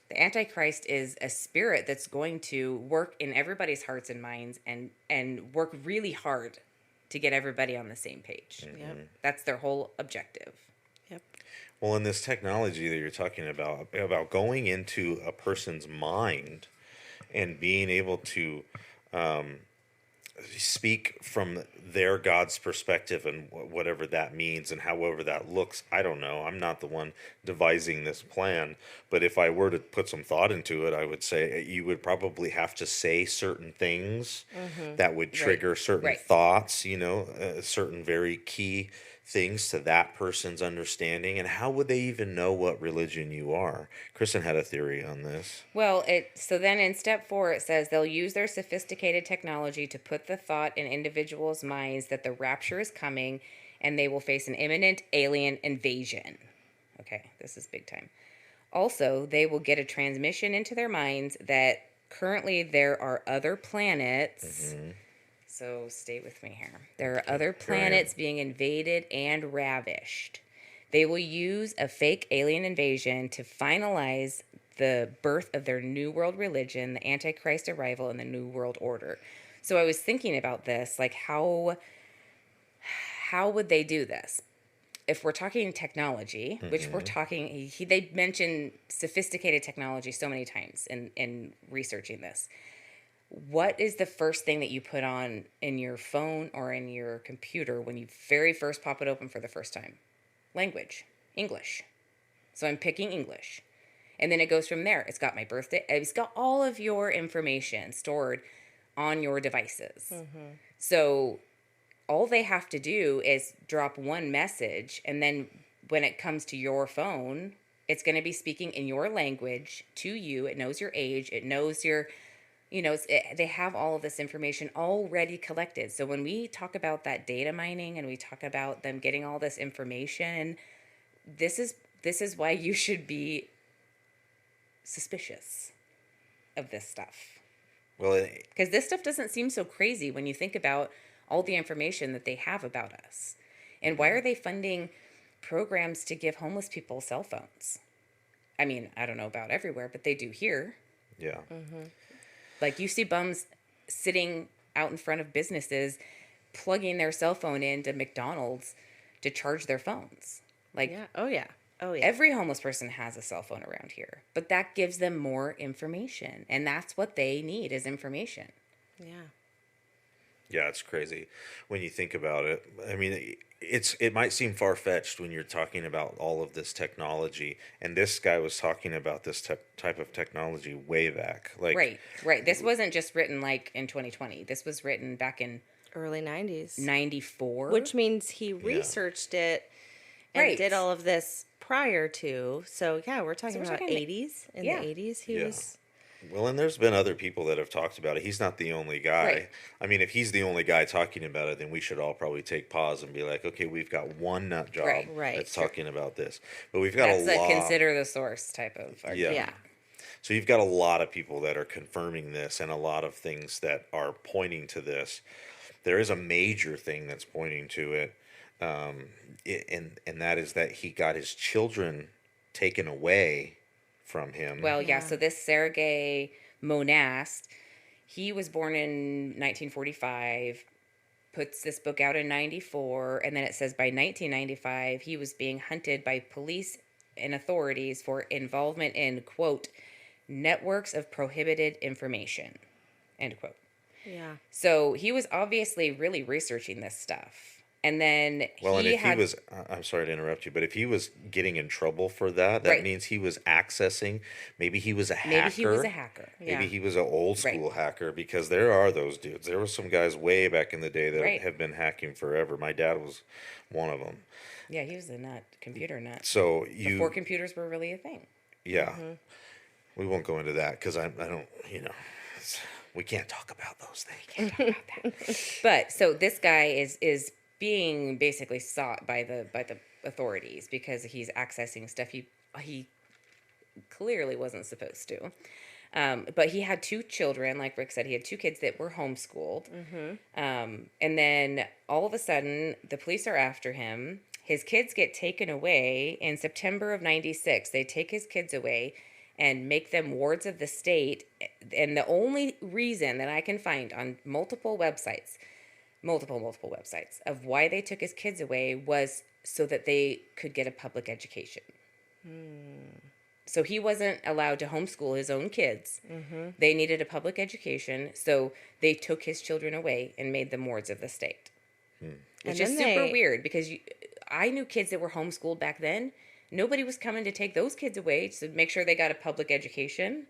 The Antichrist is a spirit that's going to work in everybody's hearts and minds and work really hard to get everybody on the same page. Yep. That's their whole objective. Yep. Well, in this technology that you're talking about going into a person's mind and being able to speak from their God's perspective and whatever that means and however that looks, I don't know. I'm not the one devising this plan. But if I were to put some thought into it, I would say you would probably have to say certain things that would trigger certain thoughts, certain very key things to that person's understanding. And how would they even know what religion you are? Kristen had a theory on this. Well, so then in step 4, it says they'll use their sophisticated technology to put the thought in individuals' minds that the rapture is coming and they will face an imminent alien invasion. Okay, this is big time. Also, they will get a transmission into their minds that currently there are other planets. so stay with me here. There are other planets being invaded and ravished. They will use a fake alien invasion to finalize the birth of their new world religion, the Antichrist arrival, and the New World Order. So I was thinking about this, like how would they do this? If we're talking technology, which we're talking, they mention sophisticated technology so many times in researching this. What is the first thing that you put on in your phone or in your computer when you very first pop it open for the first time? Language, English. So I'm picking English. And then it goes from there. It's got my birthday. It's got all of your information stored on your devices. So all they have to do is drop one message, and then when it comes to your phone, it's going to be speaking in your language to you. It knows your age. It knows your, they have all of this information already collected. So when we talk about that data mining and we talk about them getting all this information, this is why you should be suspicious of this stuff. Well, because this stuff doesn't seem so crazy when you think about all the information that they have about us. And why are they funding programs to give homeless people cell phones? I mean, I don't know about everywhere, but they do here. Yeah. Like you see bums sitting out in front of businesses plugging their cell phone into McDonald's to charge their phones. Like, Yeah. Oh, yeah. Every homeless person has a cell phone around here, but that gives them more information, and that's what they need is information. Yeah. Yeah, it's crazy when you think about it. I mean, it might seem far-fetched when you're talking about all of this technology, and this guy was talking about this type of technology way back. Like, Right. This wasn't just written like in 2020. This was written back in Early 90s. 94. Which means he researched it and did all of this prior to. So, yeah, we're talking about 80s. In the 80s, he was... Well, and there's been other people that have talked about it. He's not the only guy. Right. I mean, if he's the only guy talking about it, then we should all probably take pause and be like, okay, we've got one nut job that's talking about this. But we've got That's a lot. Consider the source type of argument. Yeah. So you've got a lot of people that are confirming this and a lot of things that are pointing to this. There is a major thing that's pointing to it, and that is that he got his children taken away from him. Well, yeah. So this Sergei Monast, he was born in 1945, puts this book out in 94, and then it says by 1995 he was being hunted by police and authorities for involvement in, quote, networks of prohibited information, end quote. Yeah. So he was obviously really researching this stuff. And then I'm sorry to interrupt you, but if he was getting in trouble for that, that means he was accessing, maybe he was a hacker. Maybe he was a hacker. Maybe he was an old school hacker, because there are those dudes. There were some guys way back in the day that have been hacking forever. My dad was one of them. Yeah, he was a nut, computer nut. So before computers were really a thing. Yeah. We won't go into that because I don't, we can't talk about those things. Can't talk about that. But so this guy is being basically sought by the authorities because he's accessing stuff he clearly wasn't supposed to. But he had two children, like Rick said, he had two kids that were homeschooled. And then all of a sudden, the police are after him. His kids get taken away in September of 96. They take his kids away and make them wards of the state. And the only reason that I can find on multiple websites of why they took his kids away was so that they could get a public education. So he wasn't allowed to homeschool his own kids. They needed a public education, so they took his children away and made them wards of the state. Which is super weird because I knew kids that were homeschooled back then. Nobody was coming to take those kids away to make sure they got a public education.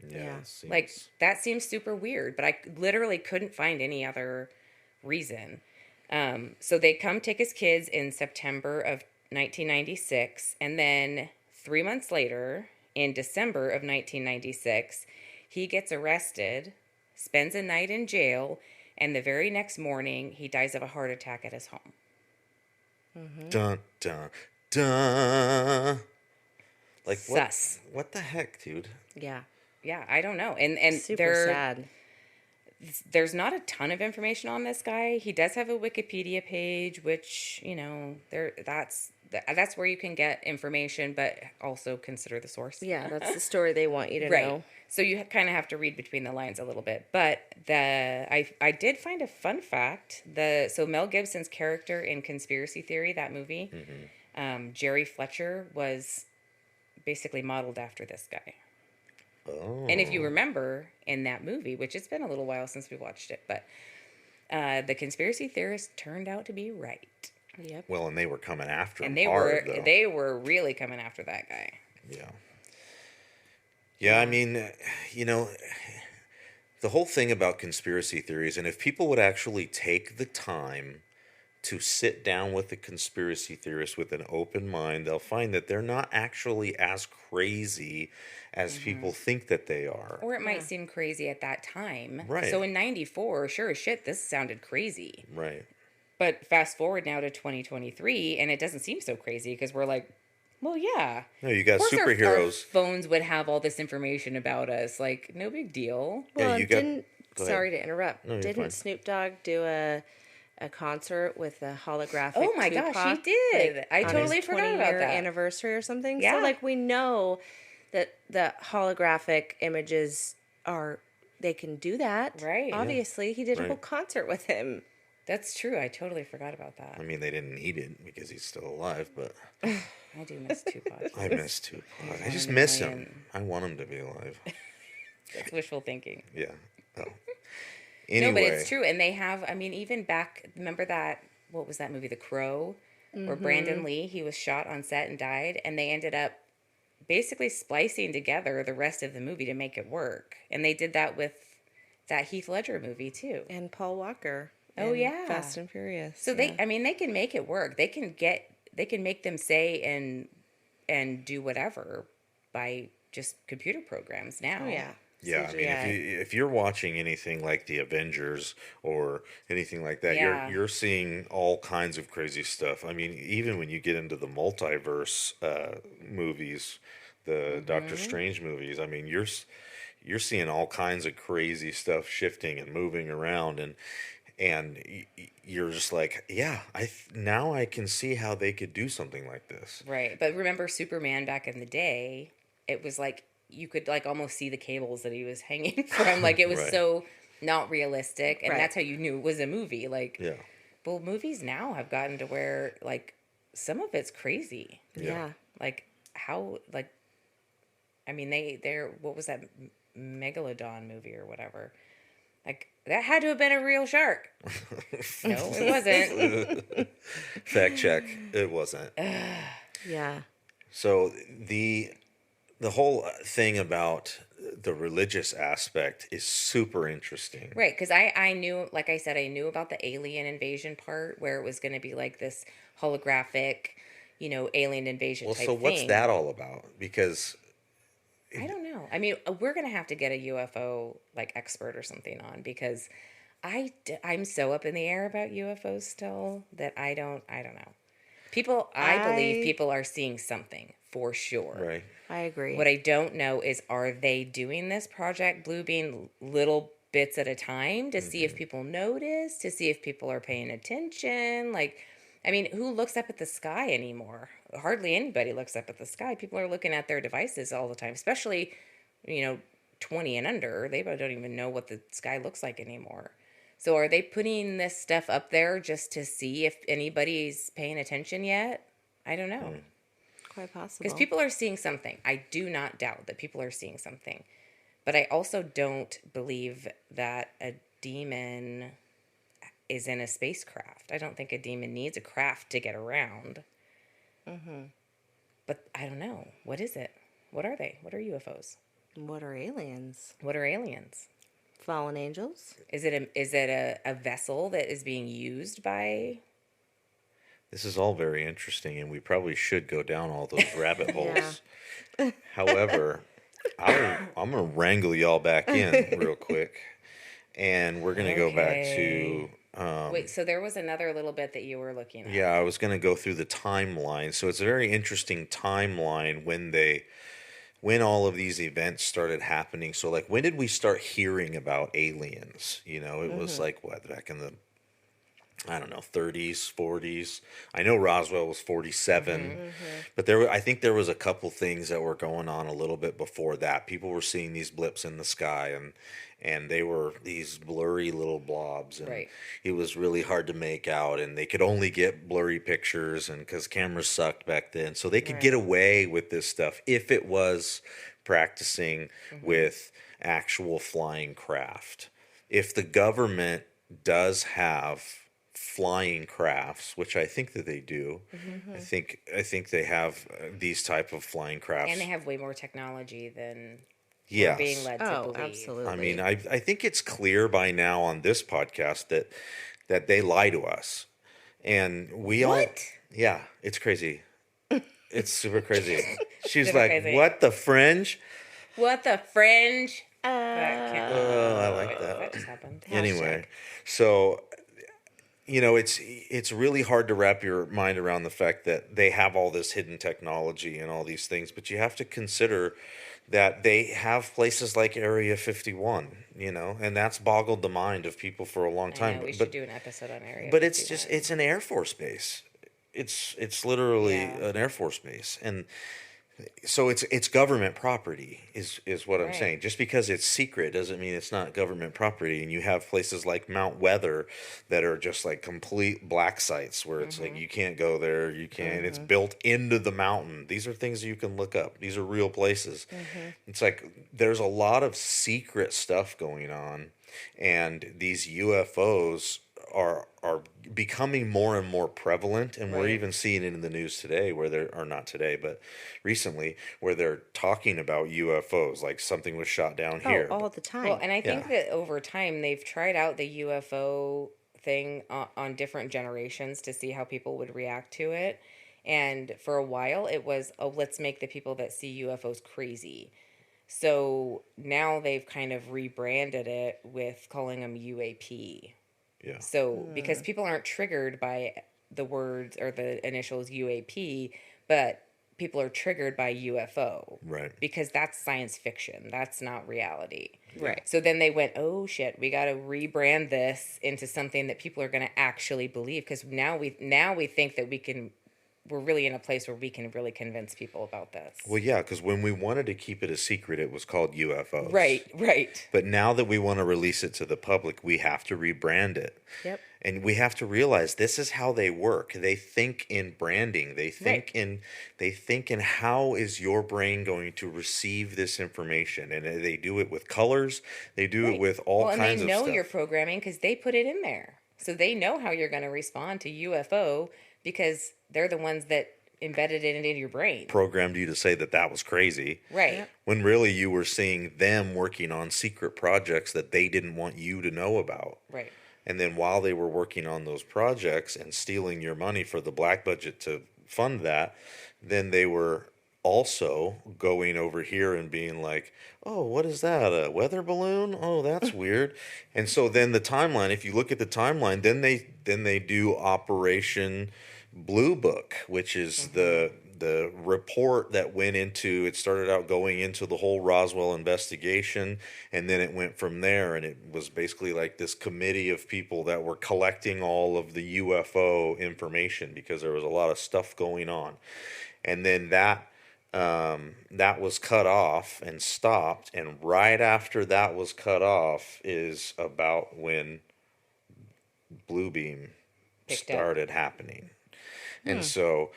Yeah. Like, that seems super weird, but I literally couldn't find any other reason. So they come take his kids in September of 1996, and then 3 months later, in December of 1996, he gets arrested, spends a night in jail, and the very next morning, he dies of a heart attack at his home. Dun, dun, dun. Like, sus. What the heck, dude? Yeah. Yeah, I don't know. And super sad. there's not a ton of information on this guy. He does have a Wikipedia page, which, that's where you can get information, but also consider the source. Yeah, that's the story they want you to Right. know. So you kind of have to read between the lines a little bit. But I did find a fun fact. So Mel Gibson's character in Conspiracy Theory, that movie, Jerry Fletcher, was basically modeled after this guy. Oh. And if you remember in that movie, which it's been a little while since we watched it, but the conspiracy theorists turned out to be right. Yep. Well, and they were coming after him And hard, though. they were really coming after that guy. Yeah. Yeah, I mean, the whole thing about conspiracy theories, and if people would actually take the time to sit down with the conspiracy theorists with an open mind, they'll find that they're not actually as crazy as people think that they are. Or it might seem crazy at that time. Right. So in 94, sure as shit, this sounded crazy. Right. But fast forward now to 2023, and it doesn't seem so crazy because we're like, well, yeah. No, you got Of course superheroes. Our phones would have all this information about us. Like, no big deal. Yeah, Well, you got- didn't go ahead. sorry to interrupt. No, you're Didn't fine. Snoop Dogg do a concert with a holographic? Oh my gosh, Tupac, he did. like, I on totally his forgot about 20-year that. anniversary or something. Yeah. So like we know that the holographic images they can do that. Right. Obviously, he did a Right. whole concert with him. That's true. I totally forgot about that. I mean, they didn't need it because he's still alive, but I do miss Tupac. I miss Tupac. I just one miss million. him. I want him to be alive. That's wishful thinking. Yeah. Oh. Anyway. No, but it's true. And they have, I mean, even back, remember that, what was that movie, The Crow, where Brandon Lee, he was shot on set and died, and they ended up basically splicing together the rest of the movie to make it work. And they did that with that Heath Ledger movie, too. And Paul Walker. Oh, in yeah. Fast and Furious. So yeah. they can make it work. They can make them say and do whatever by just computer programs now. Oh, yeah. Yeah, I mean, CGI. if you're watching anything like the Avengers or anything like that, Yeah. you're seeing all kinds of crazy stuff. I mean, even when you get into the multiverse movies, the Doctor Strange movies, I mean, you're seeing all kinds of crazy stuff shifting and moving around, and you're just like, yeah, now I can see how they could do something like this. Right. But remember Superman back in the day, it was like you could like almost see the cables that he was hanging from. Like it was Right. so not realistic. And Right. that's how you knew it was a movie. Like, Yeah. well, movies now have gotten to where like some of it's crazy. Yeah. Like how, like, I mean, they're, what was that Megalodon movie or whatever? Like that had to have been a real shark. No, it wasn't. Fact check. It wasn't. Yeah. So the whole thing about the religious aspect is super interesting. Right, because I knew, like I said, I knew about the alien invasion part where it was going to be like this holographic, alien invasion Well, type so thing. what's that all about? Because I don't know. I mean, we're going to have to get a UFO like expert or something on because I'm so up in the air about UFOs still that I don't know. I believe people are seeing something for sure. right. I agree. What I don't know is, are they doing this Project Bluebeam little bits at a time to see if people notice, to see if people are paying attention? Like, I mean, who looks up at the sky anymore? Hardly anybody looks up at the sky. People are looking at their devices all the time, especially, 20 and under. They don't even know what the sky looks like anymore. So are they putting this stuff up there just to see if anybody's paying attention yet? I don't know. Quite possible. Because people are seeing something. I do not doubt that people are seeing something. But I also don't believe that a demon is in a spacecraft. I don't think a demon needs a craft to get around. But I don't know. What is it? What are they? What are UFOs? What are aliens? What are aliens? Fallen angels? Is it a vessel that is being used by... This is all very interesting, and we probably should go down all those rabbit holes. Yeah. However, I'm going to wrangle y'all back in real quick, and we're going to go back to... Wait, so there was another little bit that you were looking at. Yeah, I was going to go through the timeline. So it's a very interesting timeline when they when all of these events started happening. So like, when did we start hearing about aliens? You know, it was like what, back in the, I don't know, 30s, 40s. I know Roswell was 47, but I think there was a couple things that were going on a little bit before that. People were seeing these blips in the sky, and they were these blurry little blobs, and Right. it was really hard to make out, and they could only get blurry pictures, and because cameras sucked back then, so they could get away with this stuff if it was practicing with actual flying craft. If the government does have flying crafts, which I think that they do. I think they have these type of flying crafts, And they have way more technology than we're yes. being led to Oh, believe. absolutely. I mean, I think it's clear by now on this podcast that they lie to us, and we all, yeah, it's crazy. It's super crazy. She's Super like, crazy. "What the fringe?" What the fringe? Oh, I like that. That just happened. Anyway, so you know, it's really hard to wrap your mind around the fact that they have all this hidden technology and all these things, but you have to consider that they have places like Area 51, you know, and that's boggled the mind of people for a long I time. know, we but should do an episode on Area but it's 51. just it's an Air Force base. It's literally Yeah. an Air Force base, and so it's government property is what I'm Right. saying. Just because it's secret doesn't mean it's not government property. And you have places like Mount Weather that are just like complete black sites where it's like you can't go there, you can't. It's built into the mountain. These are things you can look up. These are real places. It's like there's a lot of secret stuff going on, and these UFOs are becoming more and more prevalent, and we're Right. even seeing it in the news today where they're, or not today, but recently, where they're talking about UFOs, like something was shot down here. all the time. Well, and I think Yeah. that over time they've tried out the UFO thing on different generations to see how people would react to it. And for a while it was, oh, let's make the people that see UFOs crazy. So now they've kind of rebranded it with calling them UAP. Yeah. So because people aren't triggered by the words or the initials UAP, but people are triggered by UFO. Right. Because that's science fiction. That's not reality. Right. So then they went, oh shit, we got to rebrand this into something that people are going to actually believe, because now we think that we're really in a place where we can really convince people about this. Well, yeah, because when we wanted to keep it a secret, it was called UFOs. Right. But now that we want to release it to the public, we have to rebrand it. Yep. And we have to realize this is how they work. They think in branding. They think in how is your brain going to receive this information, and they do it with colors. They do it with all kinds of stuff. And they know your programming because they put it in there, so they know how you're going to respond to UFO because they're the ones that embedded it into your brain. Programmed you to say that was crazy. Right. Yep. When really you were seeing them working on secret projects that they didn't want you to know about. Right. And then while they were working on those projects and stealing your money for the black budget to fund that, then they were also going over here and being like, oh, what is that? A weather balloon? Oh, that's weird. And so then the timeline, if you look at the timeline, then they do Operation Blue Book, which is the report that went into, it started out going into the whole Roswell investigation, and then it went from there, and it was basically like this committee of people that were collecting all of the UFO information because there was a lot of stuff going on. And then that was cut off and stopped, and right after that was cut off is about when Bluebeam started happening. And so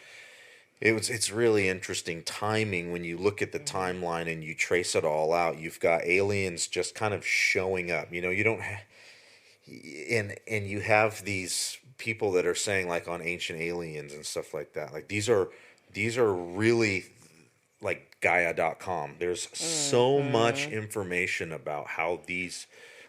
it's really interesting timing when you look at the timeline and you trace it all out. You've got aliens just kind of showing up. You know, you don't and you have these people that are saying, like, on Ancient Aliens and stuff like that. Like these are really, like, Gaia.com. There's so much information about how these,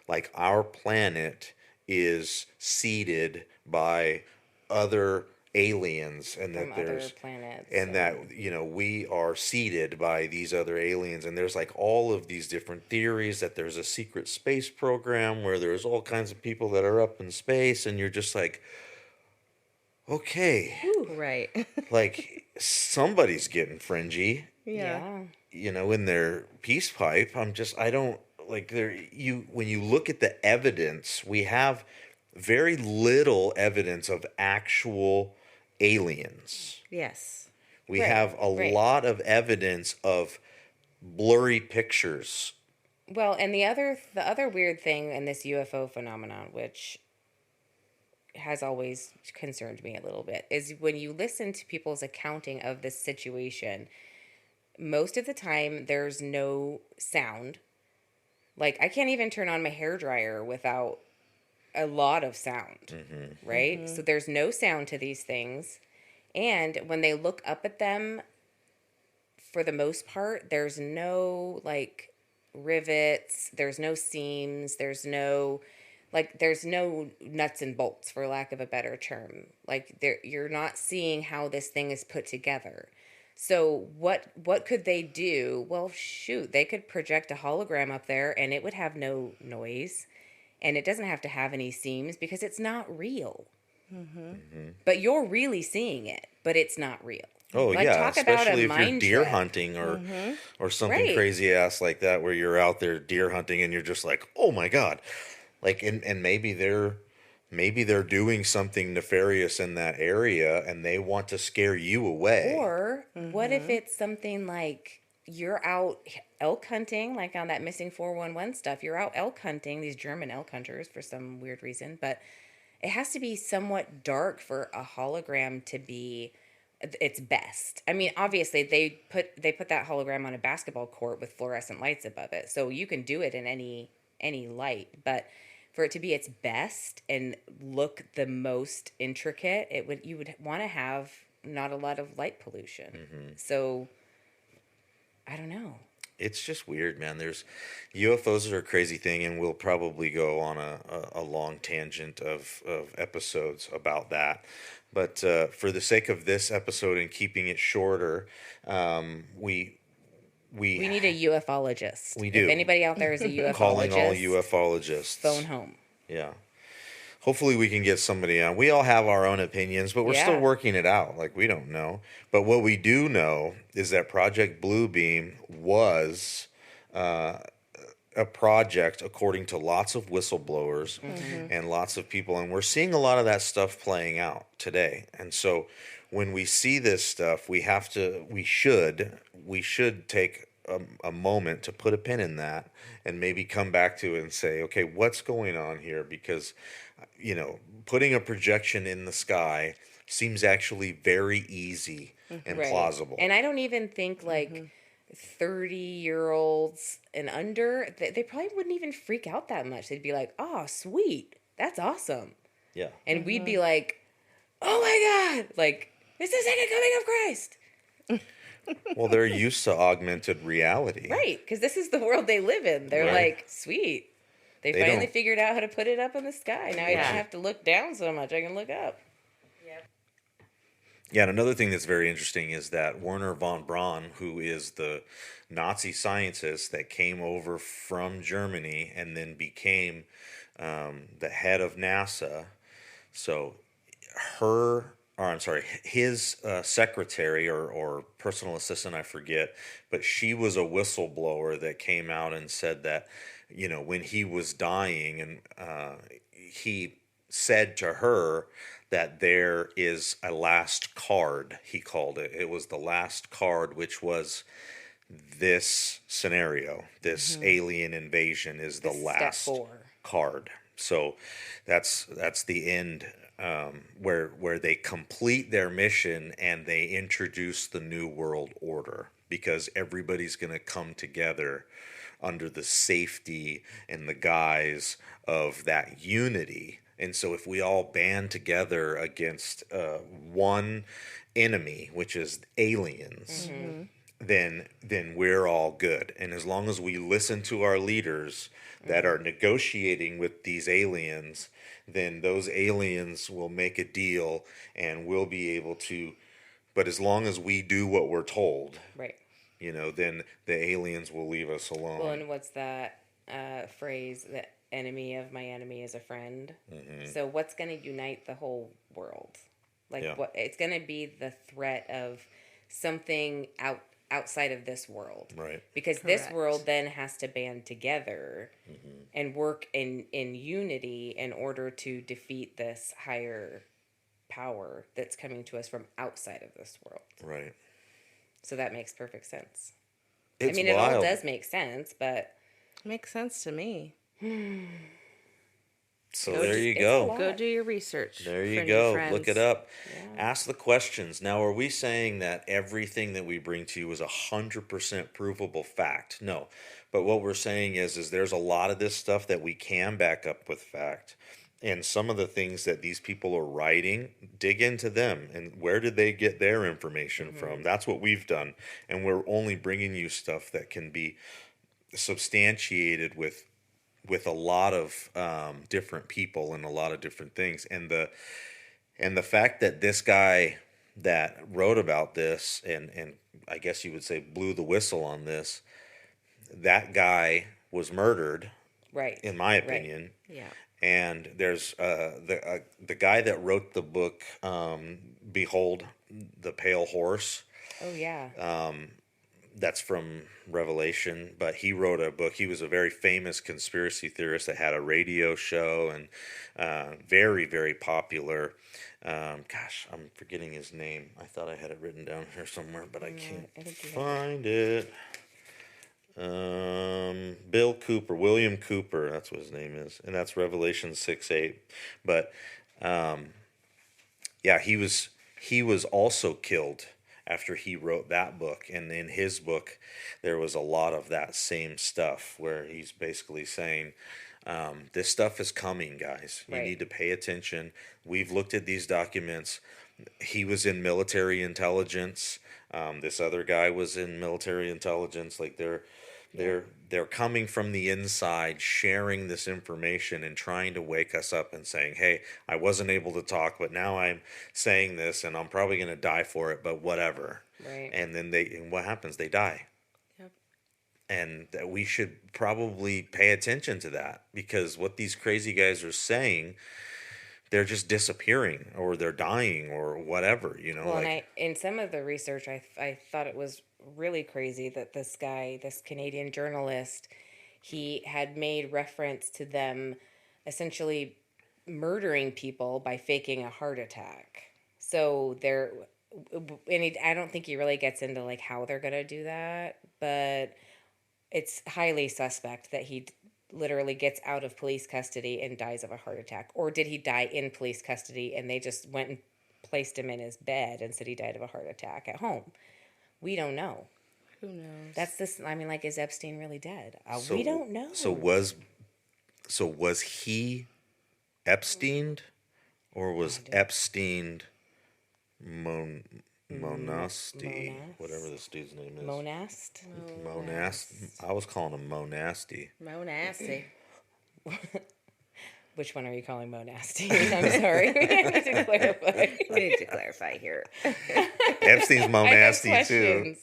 like, our planet is seeded by other aliens, and that From other there's planets, and that, you know, we are seeded by these other aliens, and there's like all of these different theories that there's a secret space program where there's all kinds of people that are up in space, and you're just like, okay, Right. like somebody's getting fringy. Yeah. in their peace pipe. I don't like when you look at the evidence, we have very little evidence of actual aliens. Yes. We Right, have a right. lot of evidence of blurry pictures. Well, and the other weird thing in this UFO phenomenon, which has always concerned me a little bit, is when you listen to people's accounting of this situation, most of the time there's no sound. Like, I can't even turn on my hairdryer without a lot of sound, right? So there's no sound to these things. And when they look up at them, for the most part, there's no like rivets, there's no seams, there's no nuts and bolts, for lack of a better term. Like, you're not seeing how this thing is put together. So what could they do? Well, shoot, they could project a hologram up there and it would have no noise, and it doesn't have to have any seams because it's not real. But you're really seeing it, but it's not real. Oh Like, yeah, talk about a especially if you're mind deer trip. hunting or something Right. crazy ass like that, where you're out there deer hunting and you're just like, oh my god, like and maybe they're doing something nefarious in that area and they want to scare you away. Or what if it's something like you're out elk hunting, like on that missing 411 stuff? You're out elk hunting, these German elk hunters for some weird reason, but it has to be somewhat dark for a hologram to be its best. I mean, obviously they put that hologram on a basketball court with fluorescent lights above it, so you can do it in any light. But for it to be its best and look the most intricate, you would want to have not a lot of light pollution. So I don't know. It's just weird, man. There's UFOs are a crazy thing, and we'll probably go on a long tangent of episodes about that. But for the sake of this episode and keeping it shorter, we We need a ufologist. We do. If anybody out there is a ufologist, calling all ufologists. phone home. Yeah. Hopefully we can get somebody on. We all have our own opinions, but we're still Yeah. working it out. Like, we don't know. But what we do know is that Project Bluebeam was a project according to lots of whistleblowers and lots of people. And we're seeing a lot of that stuff playing out today. And so when we see this stuff, we should take a moment to put a pin in that and maybe come back to it and say, okay, what's going on here? Because, putting a projection in the sky seems actually very easy and Right. plausible. And I don't even think like 30-year-olds and under, they probably wouldn't even freak out that much. They'd be like, oh, sweet. That's awesome. Yeah. And we'd be like, oh my God, like, it's the second coming of Christ. Well, they're used to augmented reality. Right. Because this is the world they live in. They're Right. like, sweet. They finally don't- figured out how to put it up in the sky. Now I Yeah. don't have to look down so much. I can look up. Yeah, and another thing that's very interesting is that Werner von Braun, who is the Nazi scientist that came over from Germany and then became the head of NASA, so his secretary or personal assistant, I forget, but she was a whistleblower that came out and said that, when he was dying, and he said to her that there is a last card, he called it. It was the last card, which was this scenario, this alien invasion is the This is last step 4. card. So that's the end, where they complete their mission and they introduce the new world order, because everybody's going to come together under the safety and the guise of that unity. And so if we all band together against one enemy, which is aliens, then we're all good. And as long as we listen to our leaders that are negotiating with these aliens, then those aliens will make a deal and we'll be able to, but as long as we do what we're told, Right. then the aliens will leave us alone. Well, and what's that phrase? The enemy of my enemy is a friend. So what's going to unite the whole world? Like, Yeah. what? It's going to be the threat of something outside of this world. Right. Because this Correct. world then has to band together and work in unity in order to defeat this higher power that's coming to us from outside of this world. Right. So that makes perfect sense. It's it wild. all does make sense, but Makes sense to me. So Go there do- you it's go. a lot. Go do your research. There you friendly go. friends. Look it up. Yeah. Ask the questions. Now, are we saying that everything that we bring to you is 100% provable fact? No. But what we're saying is there's a lot of this stuff that we can back up with fact. And some of the things that these people are writing, dig into them and where did they get their information from? That's what we've done. And we're only bringing you stuff that can be substantiated with a lot of different people and a lot of different things, and the fact that this guy that wrote about this and I guess you would say blew the whistle on this, that guy was murdered, right. in my Right. opinion. Yeah. And there's the guy that wrote the book, Behold the Pale Horse. Oh yeah. That's from Revelation, but he wrote a book. He was a very famous conspiracy theorist that had a radio show and very, very popular. Gosh, I'm forgetting his name. I thought I had it written down here somewhere, but I can't I think you have find it. William Cooper, that's what his name is, and that's Revelation 6:8. But yeah, he was also killed after he wrote that book, and in his book there was a lot of that same stuff where he's basically saying, this stuff is coming, guys. You Right. need to pay attention. We've looked at these documents. He was in military intelligence. This other guy was in military intelligence. Like they're coming from the inside, sharing this information and trying to wake us up and saying, hey, I wasn't able to talk, but now I'm saying this and I'm probably going to die for it, but whatever. Right. And then and what happens? They die. Yep. And that we should probably pay attention to that, because what these crazy guys are saying, they're just disappearing or they're dying or whatever, Well, and in some of the research, I thought it was really crazy that this guy, this Canadian journalist, he had made reference to them essentially murdering people by faking a heart attack. So I don't think he really gets into like how they're gonna do that, but it's highly suspect that he literally gets out of police custody and dies of a heart attack. Or did he die in police custody and they just went and placed him in his bed and said he died of a heart attack at home? We don't know. Who knows? That's this. I mean, like, is Epstein really dead? We don't know. So was he Epsteined, or was Epstein Monasty, whatever this dude's name is? Monast? I was calling him Monasty. Monasty. Which one are you calling Monasty? I'm sorry. We need to clarify. We need to clarify here. Epstein's Monasty too.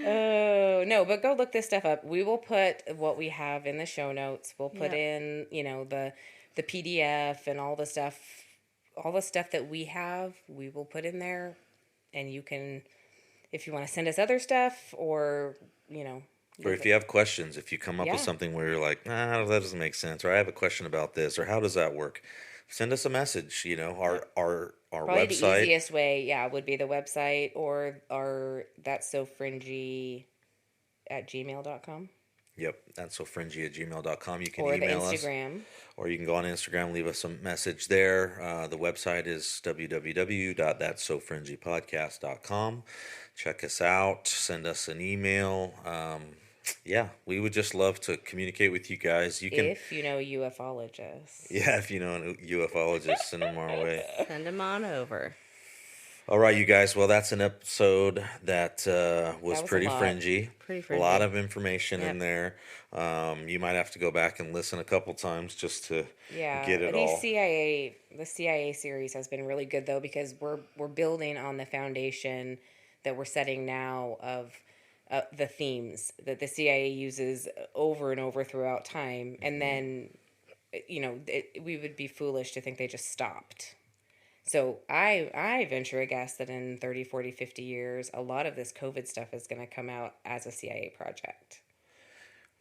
Oh, no, but go look this stuff up. We will put what we have in the show notes. We'll put in, the PDF and all the stuff that we have, we will put in there. And you can, if you want to send us other stuff or, Or if you have questions, if you come up with Yeah. something where you're like, that doesn't make sense, or I have a question about this, or how does that work? Send us a message. Our probably website. the easiest way, would be the website or our That's So Fringy at gmail.com. Yep, that's so fringy@gmail.com. You can Or the email us. Instagram. Or you can go on Instagram, leave us a message there. The website is www.that'ssofringypodcast.com. Check us out. Send us an email. We would just love to communicate with you guys. You can, If you know ufologists. if you know a ufologist, send them our way. Send them on over. All right, you guys. Well, that's an episode that was a pretty lot. fringy. Pretty A fringy. lot of information Yep. in there. You might have to go back and listen a couple times just to get it all. The CIA series has been really good though, because we're building on the foundation that we're setting now of the themes that the CIA uses over and over throughout time, and then we would be foolish to think they just stopped. So I venture a guess that in 30, 40, 50 years, a lot of this COVID stuff is going to come out as a CIA project.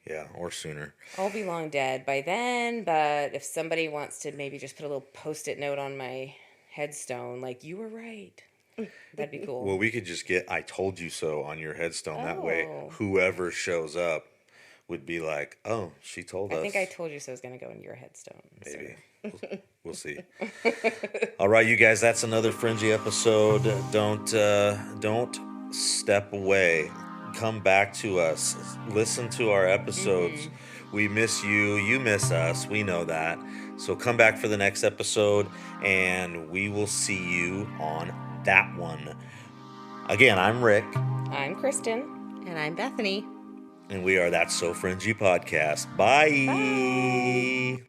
Yeah, or sooner. I'll be long dead by then, but if somebody wants to maybe just put a little Post-it note on my headstone, like, you were right, that'd be cool. Well, we could just get "I told you so" on your headstone. That way, Oh. whoever shows up would be like, "Oh, she told us." I think I told you so is going to go in your headstone. Maybe. We'll see. All right, you guys, that's another Fringy episode. Don't step away. Come back to us. Listen to our episodes. We miss you. You miss us. We know that. So come back for the next episode, and we will see you on that one. Again, I'm Rick. I'm Kristen. And I'm Bethany. And we are That's So Fringy Podcast. Bye. Bye.